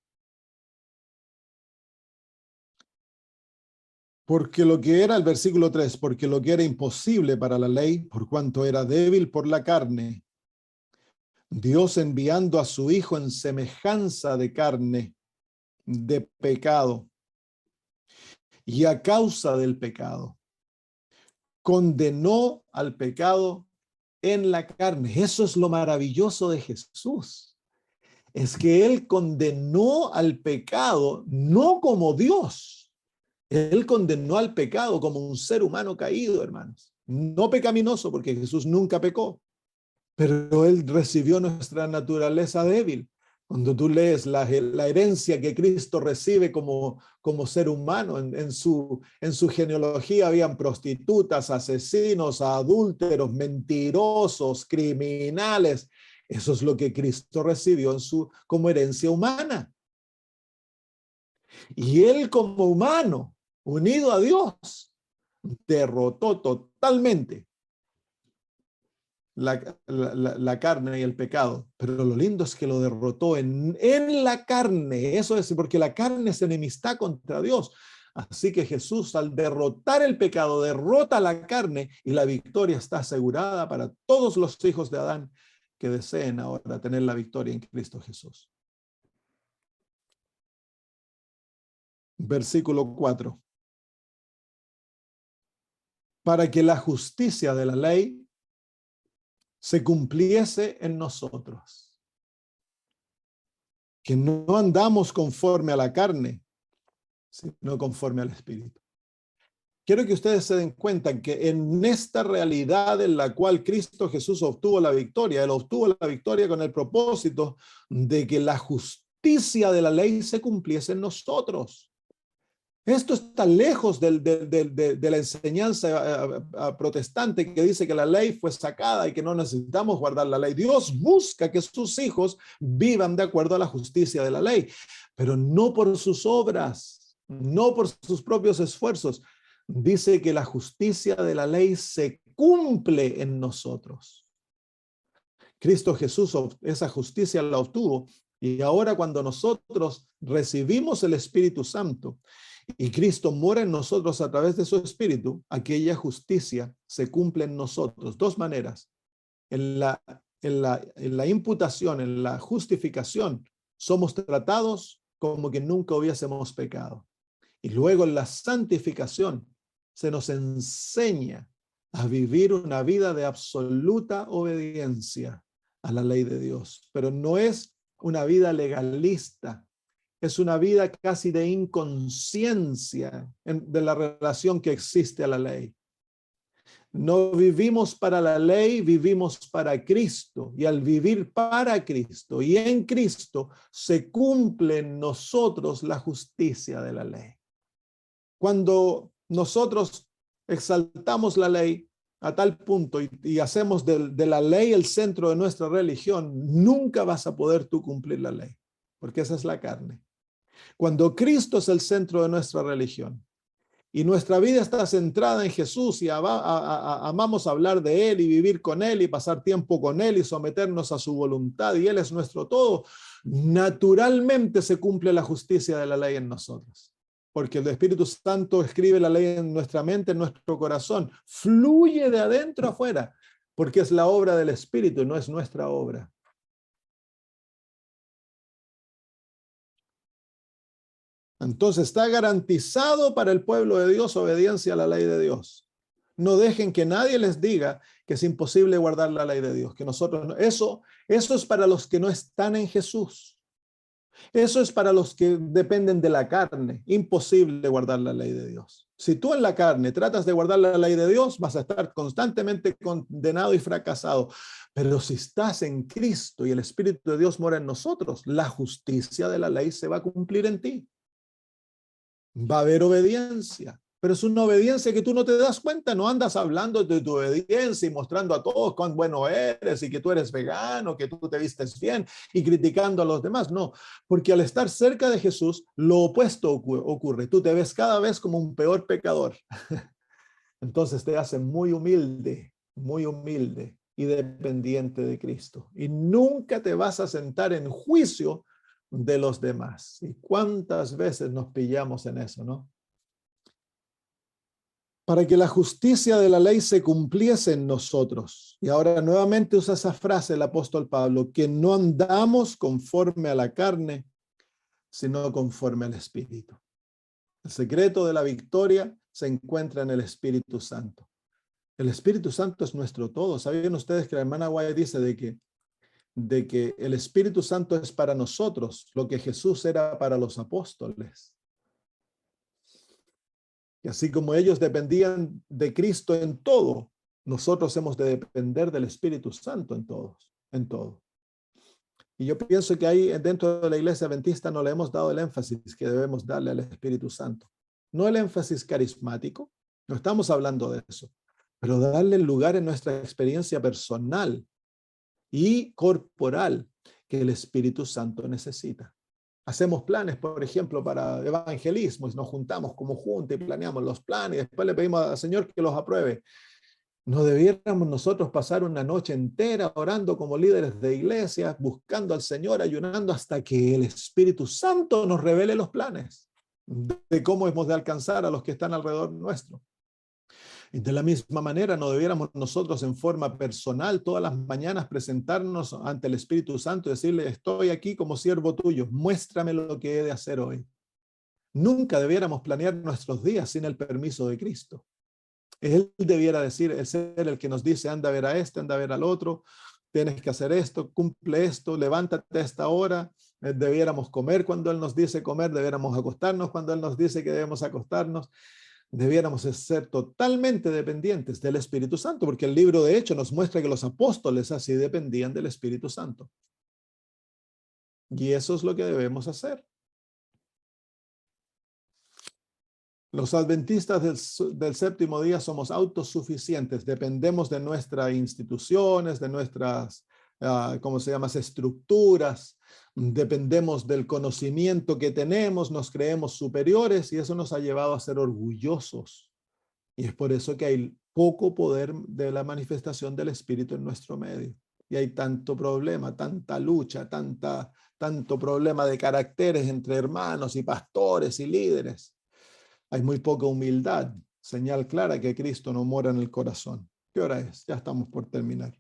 Porque lo que era, el versículo 3, porque lo que era imposible para la ley, por cuanto era débil por la carne, Dios enviando a su Hijo en semejanza de carne, de pecado, y a causa del pecado, condenó al pecado en la carne. Eso es lo maravilloso de Jesús. Es que Él condenó al pecado no como Dios. Él condenó al pecado como un ser humano caído, hermanos. No pecaminoso, porque Jesús nunca pecó, pero Él recibió nuestra naturaleza débil. Cuando tú lees la herencia que Cristo recibe como ser humano, en su genealogía habían prostitutas, asesinos, adúlteros, mentirosos, criminales. Eso es lo que Cristo recibió como herencia humana. Y Él como humano, unido a Dios, derrotó totalmente la carne y el pecado, pero lo lindo es que lo derrotó en la carne. Eso es porque la carne es enemistad contra Dios. Así que Jesús, al derrotar el pecado, derrota la carne y la victoria está asegurada para todos los hijos de Adán que deseen ahora tener la victoria en Cristo Jesús. Versículo 4. Para que la justicia de la ley se cumpliese en nosotros, que no andamos conforme a la carne, sino conforme al Espíritu. Quiero que ustedes se den cuenta que en esta realidad en la cual Cristo Jesús obtuvo la victoria, Él obtuvo la victoria con el propósito de que la justicia de la ley se cumpliese en nosotros. Esto está lejos de la enseñanza protestante que dice que la ley fue sacada y que no necesitamos guardar la ley. Dios busca que sus hijos vivan de acuerdo a la justicia de la ley, pero no por sus obras, no por sus propios esfuerzos. Dice que la justicia de la ley se cumple en nosotros. Cristo Jesús esa justicia la obtuvo y ahora cuando nosotros recibimos el Espíritu Santo, y Cristo mora en nosotros a través de su Espíritu, aquella justicia se cumple en nosotros. Dos maneras. En la imputación, en la justificación, somos tratados como que nunca hubiésemos pecado. Y luego en la santificación se nos enseña a vivir una vida de absoluta obediencia a la ley de Dios. Pero no es una vida legalista. Es una vida casi de inconsciencia de la relación que existe a la ley. No vivimos para la ley, vivimos para Cristo. Y al vivir para Cristo y en Cristo, se cumple en nosotros la justicia de la ley. Cuando nosotros exaltamos la ley a tal punto y hacemos de la ley el centro de nuestra religión, nunca vas a poder tú cumplir la ley, porque esa es la carne. Cuando Cristo es el centro de nuestra religión y nuestra vida está centrada en Jesús y amamos hablar de Él y vivir con Él y pasar tiempo con Él y someternos a su voluntad y Él es nuestro todo, naturalmente se cumple la justicia de la ley en nosotros. Porque el Espíritu Santo escribe la ley en nuestra mente, en nuestro corazón, fluye de adentro afuera, porque es la obra del Espíritu, no es nuestra obra. Entonces está garantizado para el pueblo de Dios obediencia a la ley de Dios. No dejen que nadie les diga que es imposible guardar la ley de Dios, que nosotros no. Eso es para los que no están en Jesús. Eso es para los que dependen de la carne. Imposible guardar la ley de Dios. Si tú en la carne tratas de guardar la ley de Dios, vas a estar constantemente condenado y fracasado. Pero si estás en Cristo y el Espíritu de Dios mora en nosotros, la justicia de la ley se va a cumplir en ti. Va a haber obediencia, pero es una obediencia que tú no te das cuenta, no andas hablando de tu obediencia y mostrando a todos cuán bueno eres y que tú eres vegano, que tú te vistes bien y criticando a los demás. No, porque al estar cerca de Jesús, lo opuesto ocurre. Tú te ves cada vez como un peor pecador. Entonces te hace muy humilde y dependiente de Cristo. Y nunca te vas a sentar en juicio de los demás. ¿Y cuántas veces nos pillamos en eso, no? Para que la justicia de la ley se cumpliese en nosotros. Y ahora nuevamente usa esa frase el apóstol Pablo, que no andamos conforme a la carne, sino conforme al Espíritu. El secreto de la victoria se encuentra en el Espíritu Santo. El Espíritu Santo es nuestro todo. ¿Sabían ustedes que la hermana White dice de que el Espíritu Santo es para nosotros lo que Jesús era para los apóstoles? Y así como ellos dependían de Cristo en todo, nosotros hemos de depender del Espíritu Santo en todo. Y yo pienso que ahí dentro de la iglesia adventista no le hemos dado el énfasis que debemos darle al Espíritu Santo. No el énfasis carismático, no estamos hablando de eso, pero darle el lugar en nuestra experiencia personal y corporal que el Espíritu Santo necesita. Hacemos planes, por ejemplo, para evangelismo, y nos juntamos como junta y planeamos los planes y después le pedimos al Señor que los apruebe. ¿No debiéramos nosotros pasar una noche entera orando como líderes de iglesia, buscando al Señor, ayunando hasta que el Espíritu Santo nos revele los planes de cómo hemos de alcanzar a los que están alrededor nuestro? Y de la misma manera, ¿no debiéramos nosotros en forma personal todas las mañanas presentarnos ante el Espíritu Santo y decirle, estoy aquí como siervo tuyo, muéstrame lo que he de hacer hoy? Nunca debiéramos planear nuestros días sin el permiso de Cristo. Él debiera decir, es ser el que nos dice, anda a ver a este, anda a ver al otro, tienes que hacer esto, cumple esto, levántate a esta hora. Debiéramos comer cuando Él nos dice comer, debiéramos acostarnos cuando Él nos dice que debemos acostarnos. Debiéramos ser totalmente dependientes del Espíritu Santo, porque el libro de Hechos nos muestra que los apóstoles así dependían del Espíritu Santo. Y eso es lo que debemos hacer. Los adventistas del séptimo día somos autosuficientes, dependemos de nuestras instituciones, de nuestras, ¿cómo se llama?, estructuras, dependemos del conocimiento que tenemos, nos creemos superiores y eso nos ha llevado a ser orgullosos. Y es por eso que hay poco poder de la manifestación del Espíritu en nuestro medio. Y hay tanto problema, tanta lucha, tanto problema de caracteres entre hermanos y pastores y líderes. Hay muy poca humildad, señal clara que Cristo no mora en el corazón. ¿Qué hora es? Ya estamos por terminar.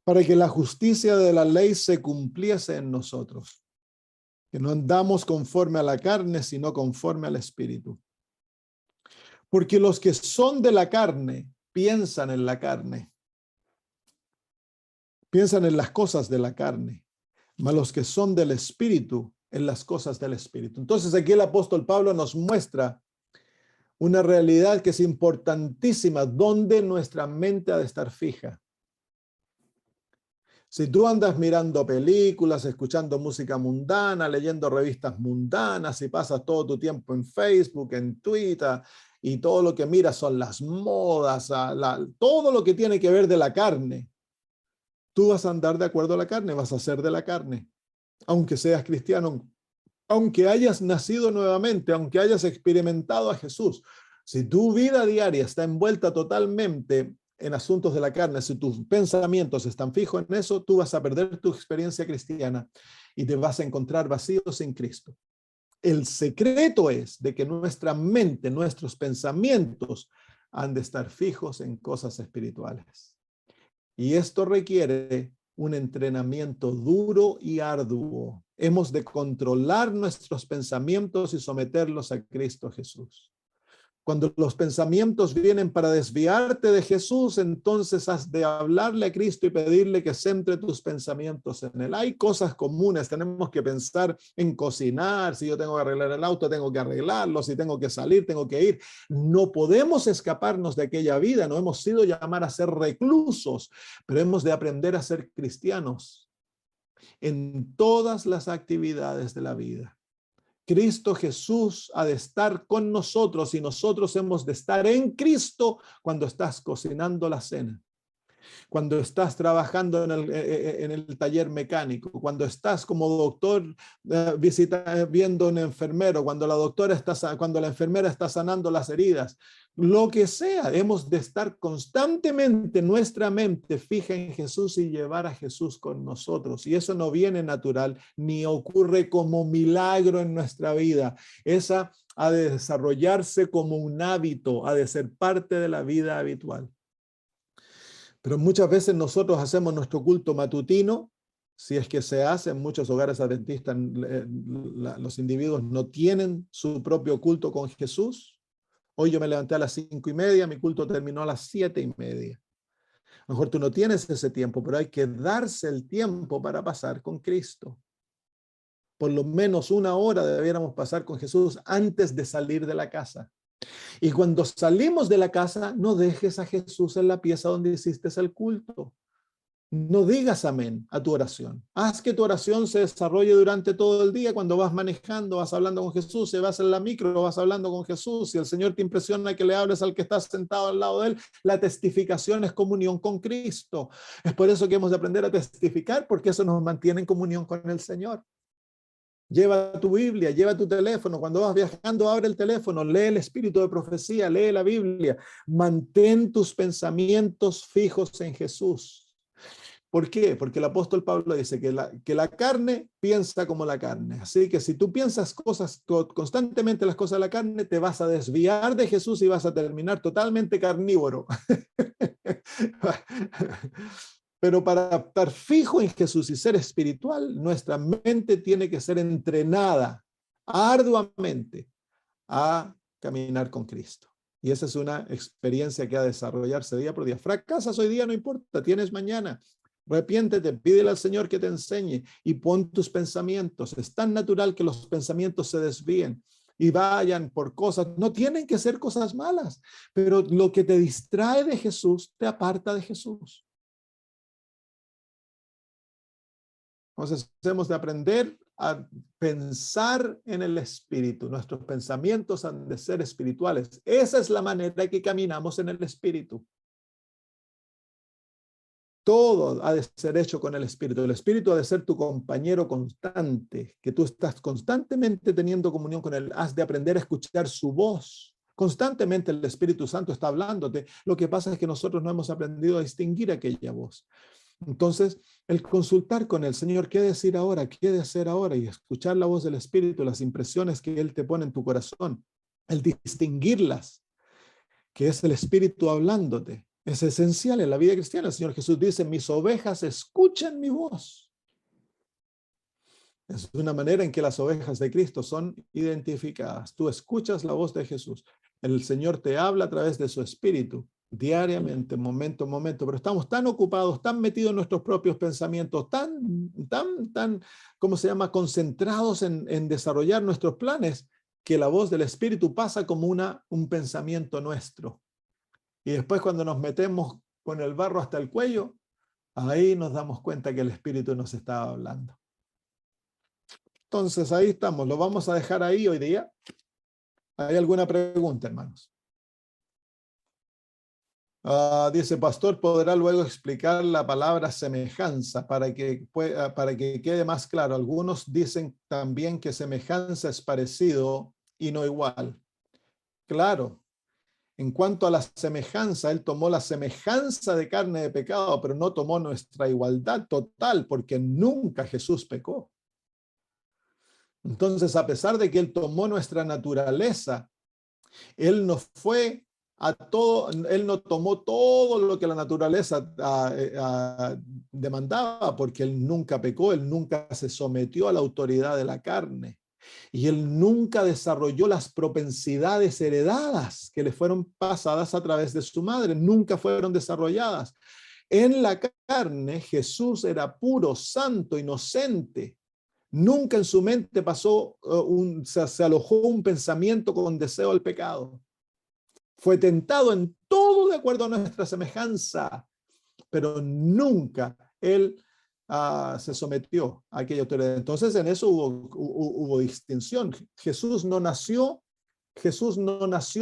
Para que la justicia de la ley se cumpliese en nosotros, que no andamos conforme a la carne, sino conforme al Espíritu. Porque los que son de la carne piensan en la carne, piensan en las cosas de la carne, mas los que son del Espíritu en las cosas del Espíritu. Entonces aquí el apóstol Pablo nos muestra una realidad que es importantísima, donde nuestra mente ha de estar fija. Si tú andas mirando películas, escuchando música mundana, leyendo revistas mundanas y pasas todo tu tiempo en Facebook, en Twitter, y todo lo que miras son las modas, todo lo que tiene que ver de la carne, tú vas a andar de acuerdo a la carne, vas a ser de la carne, aunque seas cristiano, aunque hayas nacido nuevamente, aunque hayas experimentado a Jesús. Si tu vida diaria está envuelta totalmente en asuntos de la carne, si tus pensamientos están fijos en eso, tú vas a perder tu experiencia cristiana y te vas a encontrar vacío sin Cristo. El secreto es de que nuestra mente, nuestros pensamientos han de estar fijos en cosas espirituales. Y esto requiere un entrenamiento duro y arduo. Hemos de controlar nuestros pensamientos y someterlos a Cristo Jesús. Cuando los pensamientos vienen para desviarte de Jesús, entonces has de hablarle a Cristo y pedirle que centre tus pensamientos en Él. Hay cosas comunes, tenemos que pensar en cocinar, si yo tengo que arreglar el auto, tengo que arreglarlo, si tengo que salir, tengo que ir. No podemos escaparnos de aquella vida, no hemos sido llamados a ser reclusos, pero hemos de aprender a ser cristianos en todas las actividades de la vida. Cristo Jesús ha de estar con nosotros y nosotros hemos de estar en Cristo cuando estás cocinando la cena, cuando estás trabajando en el taller mecánico, cuando estás como doctor viendo a un enfermero, cuando cuando la enfermera está sanando las heridas, lo que sea, hemos de estar constantemente nuestra mente fija en Jesús y llevar a Jesús con nosotros. Y eso no viene natural ni ocurre como milagro en nuestra vida. Esa ha de desarrollarse como un hábito, ha de ser parte de la vida habitual. Pero muchas veces nosotros hacemos nuestro culto matutino, si es que se hace en muchos hogares adventistas, los individuos no tienen su propio culto con Jesús. Hoy yo me levanté a las 5:30, mi culto terminó a las 7:30. A lo mejor tú no tienes ese tiempo, pero hay que darse el tiempo para pasar con Cristo. Por lo menos 1 hora debiéramos pasar con Jesús antes de salir de la casa. Y cuando salimos de la casa, no dejes a Jesús en la pieza donde hiciste el culto. No digas amén a tu oración. Haz que tu oración se desarrolle durante todo el día. Cuando vas manejando, vas hablando con Jesús. Si vas en la micro, vas hablando con Jesús. Si el Señor te impresiona que le hables al que está sentado al lado de él, la testificación es comunión con Cristo. Es por eso que hemos de aprender a testificar, porque eso nos mantiene en comunión con el Señor. Lleva tu Biblia, lleva tu teléfono. Cuando vas viajando, abre el teléfono, lee el espíritu de profecía, lee la Biblia. Mantén tus pensamientos fijos en Jesús. ¿Por qué? Porque el apóstol Pablo dice que la carne piensa como la carne. Así que si tú piensas constantemente las cosas de la carne, te vas a desviar de Jesús y vas a terminar totalmente carnívoro. Pero para estar fijo en Jesús y ser espiritual, nuestra mente tiene que ser entrenada arduamente a caminar con Cristo. Y esa es una experiencia que ha de desarrollarse día por día. Fracasas hoy día, no importa, tienes mañana. Arrepiéntete, pídele al Señor que te enseñe y pon tus pensamientos. Es tan natural que los pensamientos se desvíen y vayan por cosas. No tienen que ser cosas malas, pero lo que te distrae de Jesús te aparta de Jesús. Entonces, hemos de aprender a pensar en el Espíritu. Nuestros pensamientos han de ser espirituales. Esa es la manera que caminamos en el Espíritu. Todo ha de ser hecho con el Espíritu. El Espíritu ha de ser tu compañero constante, que tú estás constantemente teniendo comunión con Él. Has de aprender a escuchar su voz. Constantemente el Espíritu Santo está hablándote. Lo que pasa es que nosotros no hemos aprendido a distinguir aquella voz. Entonces, el consultar con el Señor, qué decir ahora, qué de hacer ahora, y escuchar la voz del Espíritu, las impresiones que Él te pone en tu corazón, el distinguirlas, que es el Espíritu hablándote, es esencial en la vida cristiana. El Señor Jesús dice, mis ovejas escuchan mi voz. Es una manera en que las ovejas de Cristo son identificadas. Tú escuchas la voz de Jesús. El Señor te habla a través de su Espíritu. Diariamente, momento a momento, pero estamos tan ocupados, tan metidos en nuestros propios pensamientos, ¿cómo se llama? Concentrados en desarrollar nuestros planes, que la voz del Espíritu pasa como un pensamiento nuestro. Y después cuando nos metemos con el barro hasta el cuello, ahí nos damos cuenta que el Espíritu nos estaba hablando. Entonces ahí estamos, lo vamos a dejar ahí hoy día. ¿Hay alguna pregunta, hermanos? Dice, pastor, ¿podrá luego explicar la palabra semejanza para que quede más claro? Algunos dicen también que semejanza es parecido y no igual. Claro, en cuanto a la semejanza, él tomó la semejanza de carne de pecado, pero no tomó nuestra igualdad total, porque nunca Jesús pecó. Entonces, a pesar de que él tomó nuestra naturaleza, él no fue él no tomó todo lo que la naturaleza demandaba, porque él nunca pecó, él nunca se sometió a la autoridad de la carne. Y él nunca desarrolló las propensidades heredadas que le fueron pasadas a través de su madre, nunca fueron desarrolladas. En la carne, Jesús era puro, santo, inocente. Nunca en su mente se alojó un pensamiento con deseo al pecado. Fue tentado en todo de acuerdo a nuestra semejanza, pero nunca él se sometió a aquella autoridad. Entonces en eso hubo distinción. Jesús no nació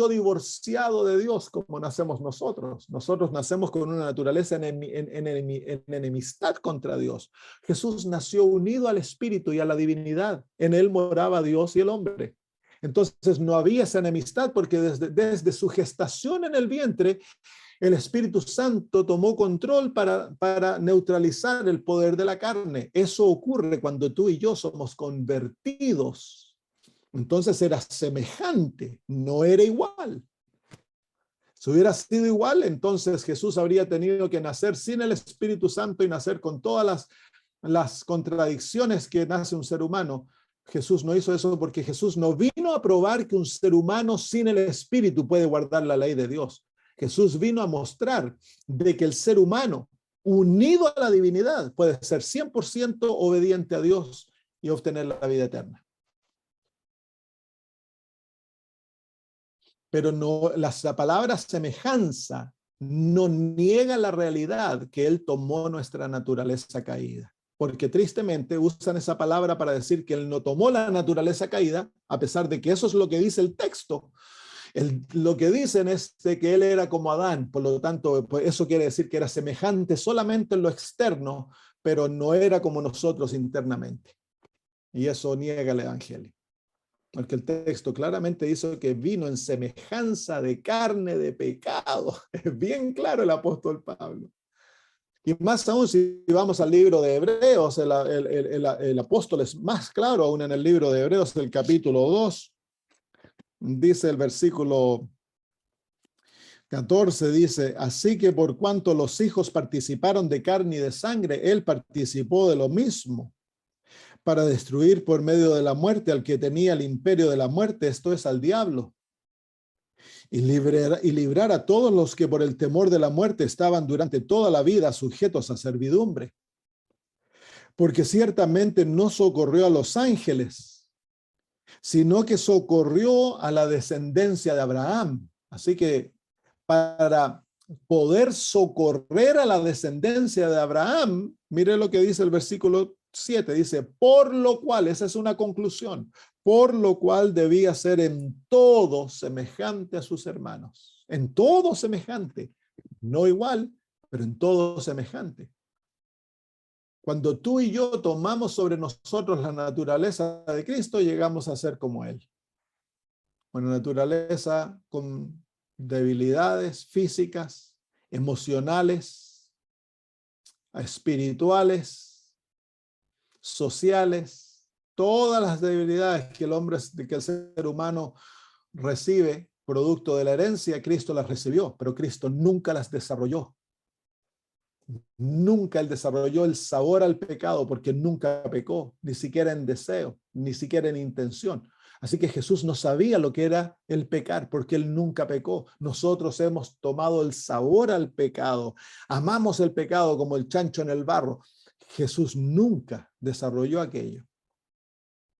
divorciado de Dios como nacemos nosotros. Nosotros nacemos con una naturaleza en enemistad contra Dios. Jesús nació unido al Espíritu y a la divinidad. En él moraba Dios y el hombre. Entonces no había esa enemistad porque desde su gestación en el vientre, el Espíritu Santo tomó control para neutralizar el poder de la carne. Eso ocurre cuando tú y yo somos convertidos. Entonces era semejante, no era igual. Si hubiera sido igual, entonces Jesús habría tenido que nacer sin el Espíritu Santo y nacer con todas las contradicciones que nace un ser humano. Jesús no hizo eso porque Jesús no vino a probar que un ser humano sin el Espíritu puede guardar la ley de Dios. Jesús vino a mostrar de que el ser humano, unido a la divinidad, puede ser 100% obediente a Dios y obtener la vida eterna. Pero no, la palabra semejanza no niega la realidad que Él tomó nuestra naturaleza caída. Porque tristemente usan esa palabra para decir que Él no tomó la naturaleza caída, a pesar de que eso es lo que dice el texto. Lo que dicen es de que Él era como Adán, por lo tanto, pues eso quiere decir que era semejante solamente en lo externo, pero no era como nosotros internamente. Y eso niega el Evangelio. Porque el texto claramente dice que vino en semejanza de carne de pecado. Es bien claro el apóstol Pablo. Y más aún si vamos al libro de Hebreos, el apóstol es más claro aún en el libro de Hebreos, el capítulo 2. Dice el versículo 14, dice, así que por cuanto los hijos participaron de carne y de sangre, él participó de lo mismo, para destruir por medio de la muerte al que tenía el imperio de la muerte, esto es, al diablo, y librar a todos los que por el temor de la muerte estaban durante toda la vida sujetos a servidumbre. Porque ciertamente no socorrió a los ángeles, sino que socorrió a la descendencia de Abraham. Así que para poder socorrer a la descendencia de Abraham, mire lo que dice el versículo 7, dice, por lo cual, esa es una conclusión, por lo cual debía ser en todo semejante a sus hermanos, en todo semejante, no igual, pero en todo semejante. Cuando tú y yo tomamos sobre nosotros la naturaleza de Cristo, llegamos a ser como Él. Una naturaleza con debilidades físicas, emocionales, espirituales, sociales, todas las debilidades que el ser humano recibe producto de la herencia, Cristo las recibió, pero Cristo nunca las desarrolló. Nunca él desarrolló el sabor al pecado porque nunca pecó, ni siquiera en deseo, ni siquiera en intención. Así que Jesús no sabía lo que era el pecar porque él nunca pecó. Nosotros hemos tomado el sabor al pecado. Amamos el pecado como el chancho en el barro. Jesús nunca desarrolló aquello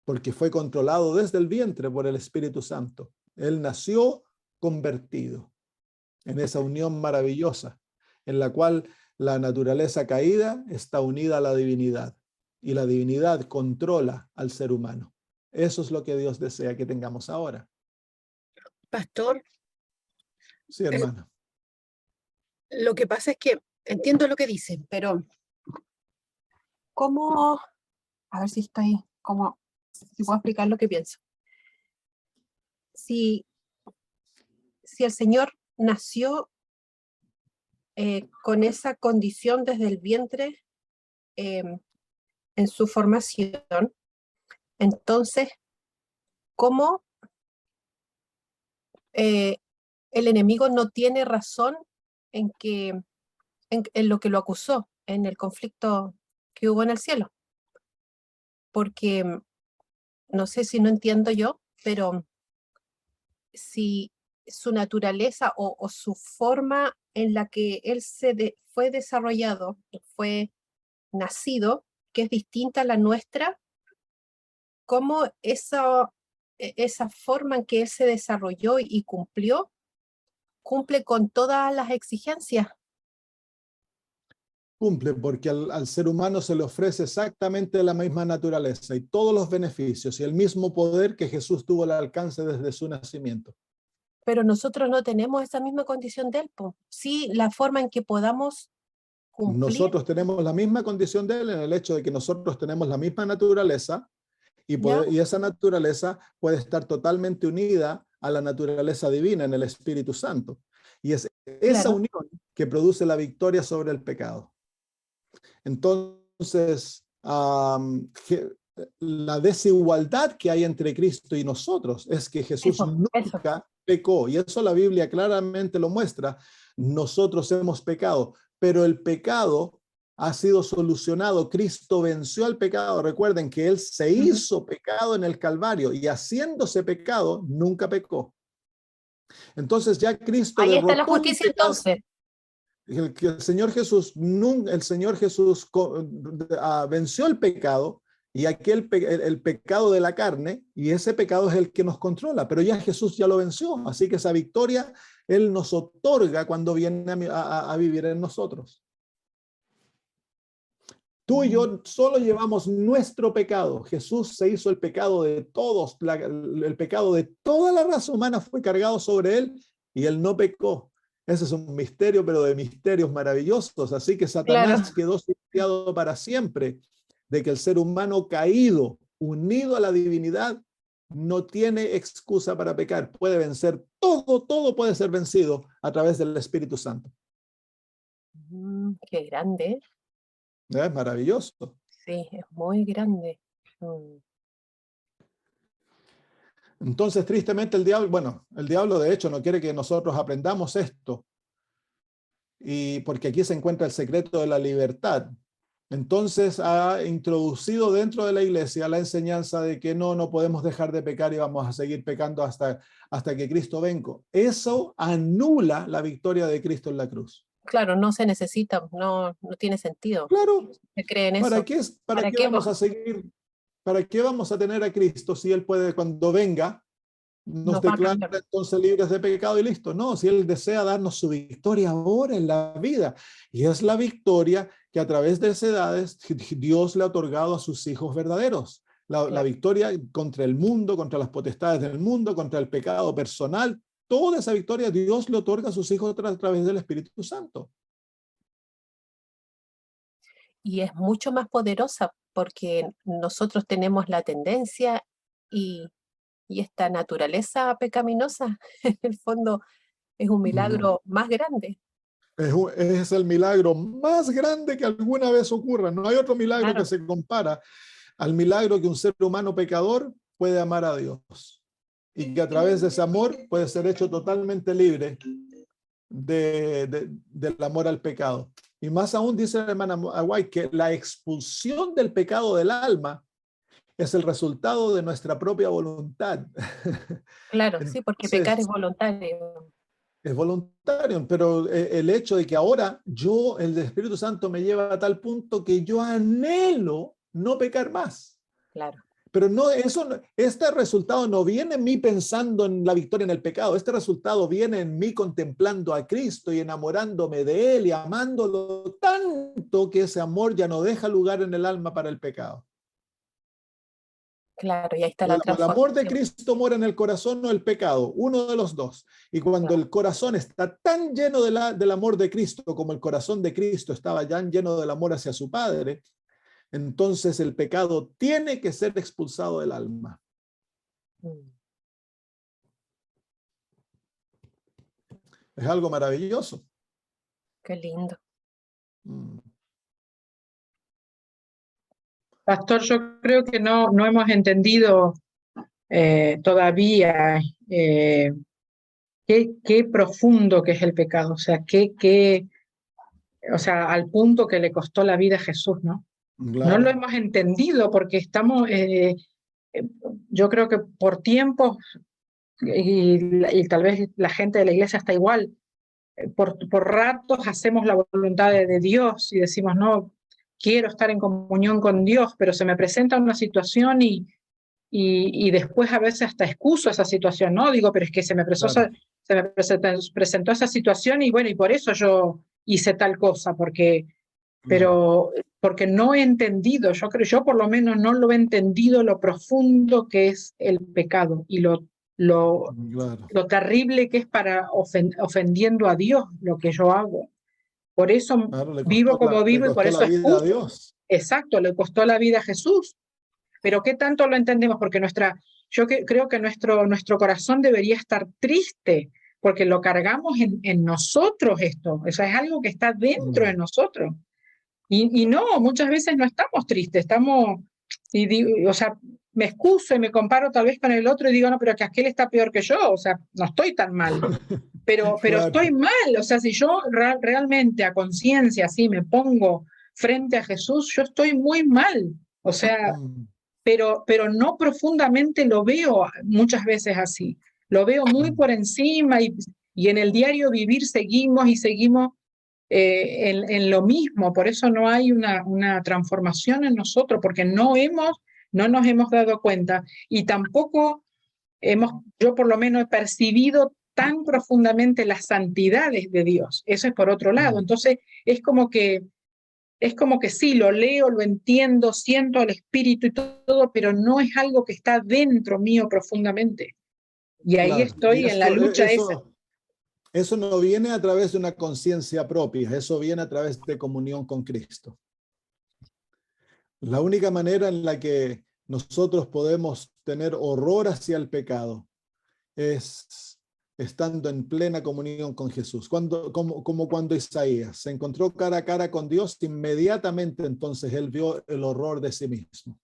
porque fue controlado desde el vientre por el Espíritu Santo. Él nació convertido en esa unión maravillosa en la cual la naturaleza caída está unida a la divinidad y la divinidad controla al ser humano. Eso es lo que Dios desea que tengamos ahora. Pastor, sí, hermano. Lo que pasa es que entiendo lo que dicen, pero ¿cómo? A ver si estoy, si puedo explicar lo que pienso. Si el Señor nació con esa condición desde el vientre en su formación, entonces, ¿cómo el enemigo no tiene razón en lo que lo acusó, en el conflicto que hubo en el cielo? Porque no sé si no entiendo yo, pero si su naturaleza o su forma en la que él fue desarrollado, fue nacido, que es distinta a la nuestra, ¿cómo esa forma en que él se desarrolló y cumple con todas las exigencias? Cumple, porque al ser humano se le ofrece exactamente la misma naturaleza y todos los beneficios y el mismo poder que Jesús tuvo al alcance desde su nacimiento. Pero nosotros no tenemos esa misma condición de él, po. Sí, la forma en que podamos cumplir. Nosotros tenemos la misma condición de él en el hecho de que nosotros tenemos la misma naturaleza ¿Ya? y esa naturaleza puede estar totalmente unida a la naturaleza divina en el Espíritu Santo. Y es esa Claro. unión que produce la victoria sobre el pecado. Entonces, la desigualdad que hay entre Cristo y nosotros es que Jesús Eso. nunca pecó, y eso la Biblia claramente lo muestra. Nosotros hemos pecado, pero el pecado ha sido solucionado. Cristo venció al pecado. Recuerden que Él se hizo pecado en el Calvario y haciéndose pecado, nunca pecó. Entonces ya Cristo Ahí está la derrotó el justicia pecado. entonces. El Señor Jesús, venció el pecado y el pecado de la carne, y ese pecado es el que nos controla, pero ya Jesús ya lo venció, así que esa victoria Él nos otorga cuando viene a vivir en nosotros. Tú y yo solo llevamos nuestro pecado. Jesús se hizo el pecado de todos, el pecado de toda la raza humana fue cargado sobre Él y Él no pecó. Ese es un misterio, pero de misterios maravillosos. Así que Satanás quedó sitiado para siempre de que el ser humano caído, unido a la divinidad, no tiene excusa para pecar. Puede vencer todo puede ser vencido a través del Espíritu Santo. Qué grande. Es maravilloso. Sí, es muy grande. Entonces, tristemente, el diablo de hecho no quiere que nosotros aprendamos esto, y porque aquí se encuentra el secreto de la libertad. Entonces ha introducido dentro de la iglesia la enseñanza de que no podemos dejar de pecar y vamos a seguir pecando hasta que Cristo venga. Eso anula la victoria de Cristo en la cruz. Claro, no se necesita, no tiene sentido. Claro, Se cree en ¿para eso. qué, para qué vamos a seguir? ¿Para qué vamos a tener a Cristo si Él puede, cuando venga, nos declara entonces libres de pecado y listo? No, si Él desea darnos su victoria ahora en la vida, y es la victoria que a través de las edades Dios le ha otorgado a sus hijos verdaderos. La victoria contra el mundo, contra las potestades del mundo, contra el pecado personal, toda esa victoria Dios le otorga a sus hijos a través del Espíritu Santo. Y es mucho más poderosa porque nosotros tenemos la tendencia y esta naturaleza pecaminosa, en el fondo, es un milagro más grande. Es el milagro más grande que alguna vez ocurra. No hay otro milagro que se compara al milagro que un ser humano pecador puede amar a Dios. Y que a través de ese amor puede ser hecho totalmente libre del amor al pecado. Y más aún dice la hermana White que la expulsión del pecado del alma es el resultado de nuestra propia voluntad. Claro, sí, porque pecar es voluntario. Es voluntario, pero el hecho de que ahora el Espíritu Santo me lleva a tal punto que yo anhelo no pecar más. Claro. Pero este resultado no viene en mí pensando en la victoria en el pecado. Este resultado viene en mí contemplando a Cristo y enamorándome de Él y amándolo tanto que ese amor ya no deja lugar en el alma para el pecado. Claro, y ahí está la El amor de Cristo mora en el corazón o el pecado, uno de los dos. Y cuando el corazón está tan lleno del amor de Cristo como el corazón de Cristo estaba ya lleno del amor hacia su Padre, entonces el pecado tiene que ser expulsado del alma. Es algo maravilloso. Qué lindo. Pastor, yo creo que no hemos entendido todavía qué profundo que es el pecado, o sea, al punto que le costó la vida a Jesús, ¿no? Claro. No lo hemos entendido porque estamos, yo creo que por tiempos, y tal vez la gente de la iglesia está igual, por ratos hacemos la voluntad de Dios y decimos, no, quiero estar en comunión con Dios, pero se me presenta una situación y después a veces hasta excuso esa situación, ¿no? Digo, pero es que se me presentó esa situación y bueno, y por eso yo hice tal cosa, porque pero porque no he entendido, yo por lo menos no lo he entendido lo profundo que es el pecado y lo terrible que es para ofendiendo a Dios lo que yo hago. Por eso Claro, vivo como vivo y por eso es vida a justo. Dios. Exacto, le costó la vida a Jesús. Pero ¿qué tanto lo entendemos? Porque yo creo que nuestro corazón debería estar triste, porque lo cargamos en nosotros esto. Eso es algo que está dentro de nosotros. Y no, muchas veces no estamos tristes, o sea, me excuso y me comparo tal vez con el otro y digo, no, pero que aquel está peor que yo, o sea, no estoy tan mal, pero Claro. estoy mal, o sea, si yo realmente a conciencia así me pongo frente a Jesús, yo estoy muy mal, o sea, pero no profundamente lo veo muchas veces así, lo veo muy por encima y en el diario vivir seguimos en lo mismo, por eso no hay una transformación en nosotros, porque no nos hemos dado cuenta y tampoco yo por lo menos he percibido tan profundamente las santidades de Dios. Eso es por otro lado. Entonces es como que sí, lo leo, lo entiendo, siento el espíritu y todo, pero no es algo que está dentro mío profundamente. Y ahí Claro. estoy en la lucha esa. Eso no viene a través de una conciencia propia, eso viene a través de comunión con Cristo. La única manera en la que nosotros podemos tener horror hacia el pecado es estando en plena comunión con Jesús. Como cuando Isaías se encontró cara a cara con Dios, inmediatamente entonces él vio el horror de sí mismo.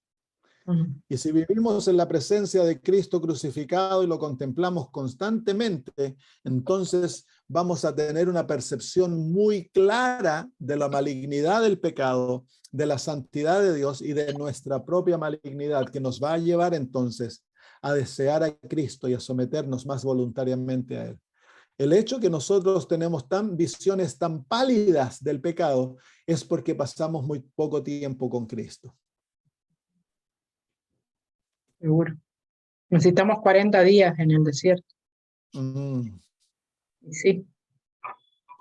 Y si vivimos en la presencia de Cristo crucificado y lo contemplamos constantemente, entonces vamos a tener una percepción muy clara de la malignidad del pecado, de la santidad de Dios y de nuestra propia malignidad, que nos va a llevar entonces a desear a Cristo y a someternos más voluntariamente a Él. El hecho que nosotros tenemos visiones tan pálidas del pecado es porque pasamos muy poco tiempo con Cristo. Seguro. Necesitamos 40 días en el desierto. Sí.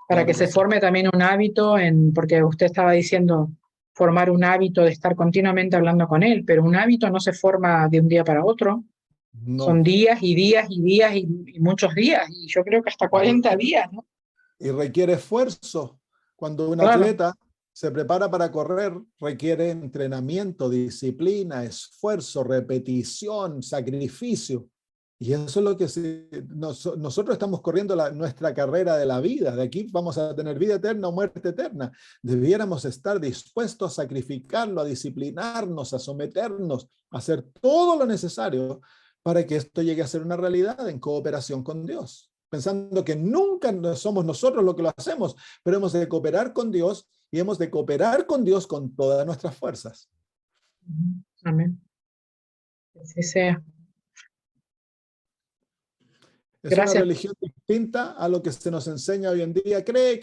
Para que se forme también un hábito, porque usted estaba diciendo formar un hábito de estar continuamente hablando con él, pero un hábito no se forma de un día para otro. No. Son días y días y días y muchos días, y yo creo que hasta 40 días, ¿no? Y requiere esfuerzo. Cuando un atleta se prepara para correr, requiere entrenamiento, disciplina, esfuerzo, repetición, sacrificio. Y eso es lo que nosotros estamos corriendo nuestra carrera de la vida. De aquí vamos a tener vida eterna o muerte eterna. Debiéramos estar dispuestos a sacrificarlo, a disciplinarnos, a someternos, a hacer todo lo necesario para que esto llegue a ser una realidad en cooperación con Dios. Pensando que nunca somos nosotros los que lo hacemos, pero hemos de cooperar con Dios y hemos de cooperar con Dios con todas nuestras fuerzas. Amén. Que así sea. Es una religión distinta a lo que se nos enseña hoy en día. Cree,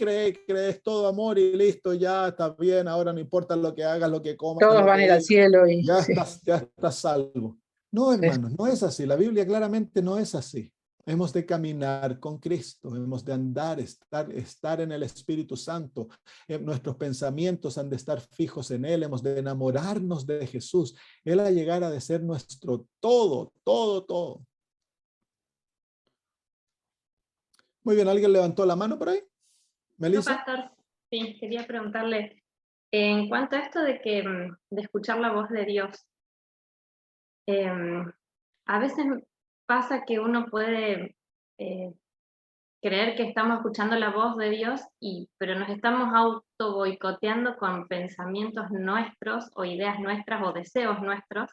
es todo amor y listo, ya está bien, ahora no importa lo que hagas, lo que comas. Todos van a ir al cielo y ya estás salvo. No, hermanos, no es así. La Biblia claramente no es así. Hemos de caminar con Cristo, hemos de andar, estar en el Espíritu Santo. Nuestros pensamientos han de estar fijos en Él, hemos de enamorarnos de Jesús. Él ha llegado a ser nuestro todo, todo, todo. Muy bien, ¿alguien levantó la mano por ahí? ¿Melissa? No, pastor, sí, quería preguntarle, en cuanto a esto de escuchar la voz de Dios, a veces pasa que uno puede creer que estamos escuchando la voz de Dios, pero nos estamos auto boicoteando con pensamientos nuestros o ideas nuestras o deseos nuestros,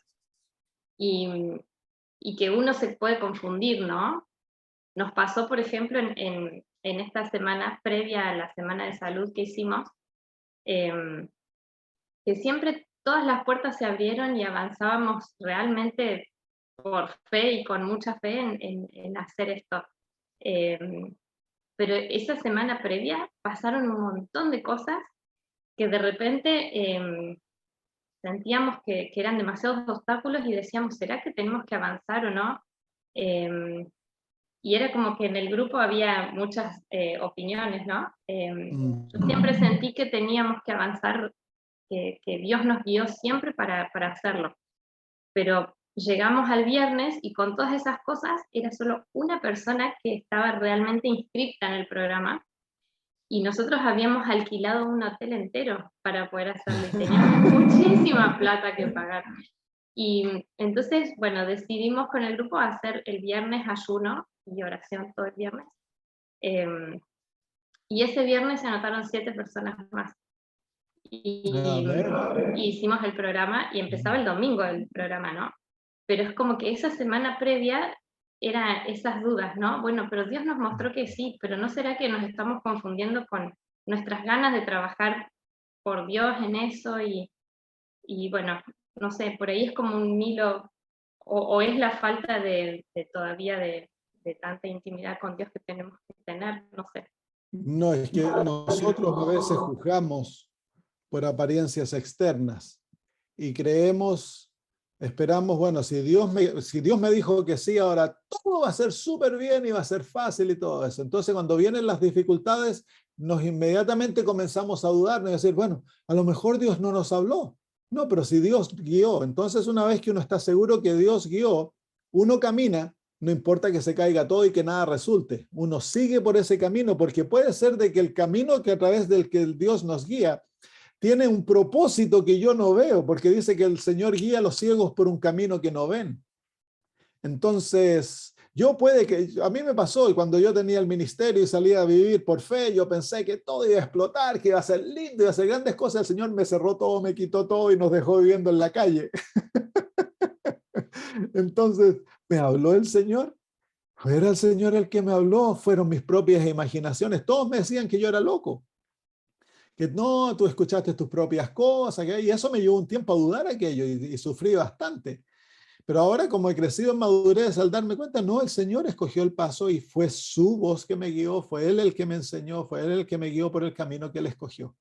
y que uno se puede confundir, ¿no? Nos pasó, por ejemplo, en esta semana previa a la semana de salud que hicimos, que siempre todas las puertas se abrieron y avanzábamos realmente por fe y con mucha fe en hacer esto. Pero esa semana previa pasaron un montón de cosas que de repente sentíamos que eran demasiados obstáculos y decíamos, ¿será que tenemos que avanzar o no? y era como que en el grupo había muchas opiniones, ¿no? Yo siempre sentí que teníamos que avanzar, que Dios nos guió siempre para hacerlo, pero llegamos al viernes y con todas esas cosas era solo una persona que estaba realmente inscrita en el programa, y nosotros habíamos alquilado un hotel entero para poder hacerlo, y teníamos muchísima plata que pagar. Y entonces, bueno, decidimos con el grupo hacer el viernes ayuno y oración todo el viernes. Y ese viernes se anotaron 7 personas más. Y hicimos el programa, y empezaba el domingo el programa, ¿no? Pero es como que esa semana previa eran esas dudas, ¿no? Bueno, pero Dios nos mostró que sí, pero ¿no será que nos estamos confundiendo con nuestras ganas de trabajar por Dios en eso? Y bueno, no sé, por ahí es como un hilo, o es la falta de todavía de tanta intimidad con Dios que tenemos que tener, no sé. No, es que nosotros a veces juzgamos por apariencias externas y creemos, esperamos, bueno, si Dios me dijo que sí, ahora todo va a ser súper bien y va a ser fácil y todo eso. Entonces, cuando vienen las dificultades, nos inmediatamente comenzamos a dudar y decir, bueno, a lo mejor Dios no nos habló. No, pero si Dios guió, entonces una vez que uno está seguro que Dios guió, uno camina, no importa que se caiga todo y que nada resulte. Uno sigue por ese camino, porque puede ser de que el camino que a través del que Dios nos guía tiene un propósito que yo no veo, porque dice que el Señor guía a los ciegos por un camino que no ven. Entonces, a mí me pasó, y cuando yo tenía el ministerio y salía a vivir por fe, yo pensé que todo iba a explotar, que iba a ser lindo, iba a hacer grandes cosas. El Señor me cerró todo, me quitó todo y nos dejó viviendo en la calle. Entonces, ¿me habló el Señor? ¿Era el Señor el que me habló? ¿Fueron mis propias imaginaciones? Todos me decían que yo era loco, que no, tú escuchaste tus propias cosas, y eso me llevó un tiempo a dudar aquello y sufrí bastante. Pero ahora, como he crecido en madurez, al darme cuenta, no, el Señor escogió el paso y fue su voz que me guió, fue Él el que me enseñó, fue Él el que me guió por el camino que Él escogió.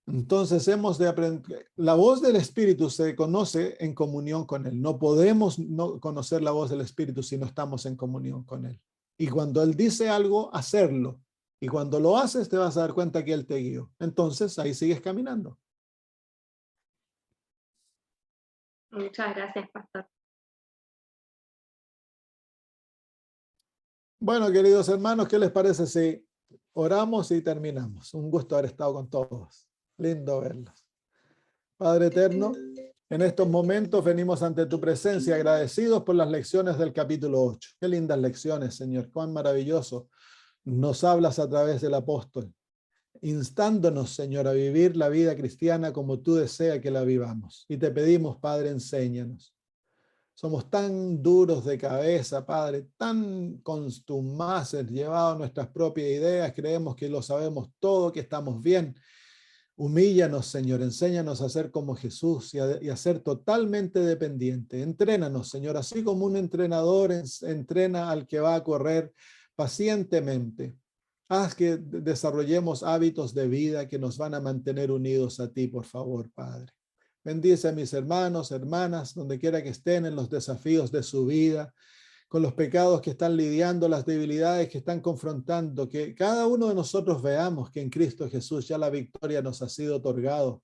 Entonces hemos de aprender, la voz del Espíritu se conoce en comunión con Él. No podemos no conocer la voz del Espíritu si no estamos en comunión con Él. Y cuando Él dice algo, hacerlo. Y cuando lo haces, te vas a dar cuenta que Él te guió. Entonces ahí sigues caminando. Muchas gracias, pastor. Bueno, queridos hermanos, ¿qué les parece si oramos y terminamos? Un gusto haber estado con todos. Lindo verlos. Padre eterno, en estos momentos venimos ante tu presencia agradecidos por las lecciones del capítulo 8. Qué lindas lecciones, Señor. Cuán maravilloso. Nos hablas a través del apóstol, instándonos, Señor, a vivir la vida cristiana como tú deseas que la vivamos. Y te pedimos, Padre, enséñanos. Somos tan duros de cabeza, Padre, tan contumaces, llevados a nuestras propias ideas, creemos que lo sabemos todo, que estamos bien. Humíllanos, Señor, enséñanos a ser como Jesús y a ser totalmente dependiente. Entrénanos, Señor, así como un entrenador entrena al que va a correr pacientemente. Haz que desarrollemos hábitos de vida que nos van a mantener unidos a ti, por favor, Padre. Bendice a mis hermanos, hermanas, donde quiera que estén en los desafíos de su vida, con los pecados que están lidiando, las debilidades que están confrontando, que cada uno de nosotros veamos que en Cristo Jesús ya la victoria nos ha sido otorgado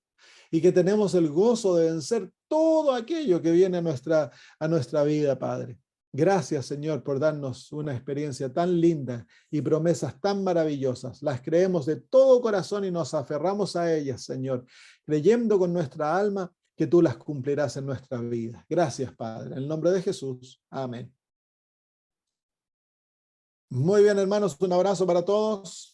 y que tenemos el gozo de vencer todo aquello que viene a nuestra vida, Padre. Gracias, Señor, por darnos una experiencia tan linda y promesas tan maravillosas. Las creemos de todo corazón y nos aferramos a ellas, Señor, creyendo con nuestra alma que tú las cumplirás en nuestra vida. Gracias, Padre. En el nombre de Jesús. Amén. Muy bien, hermanos. Un abrazo para todos.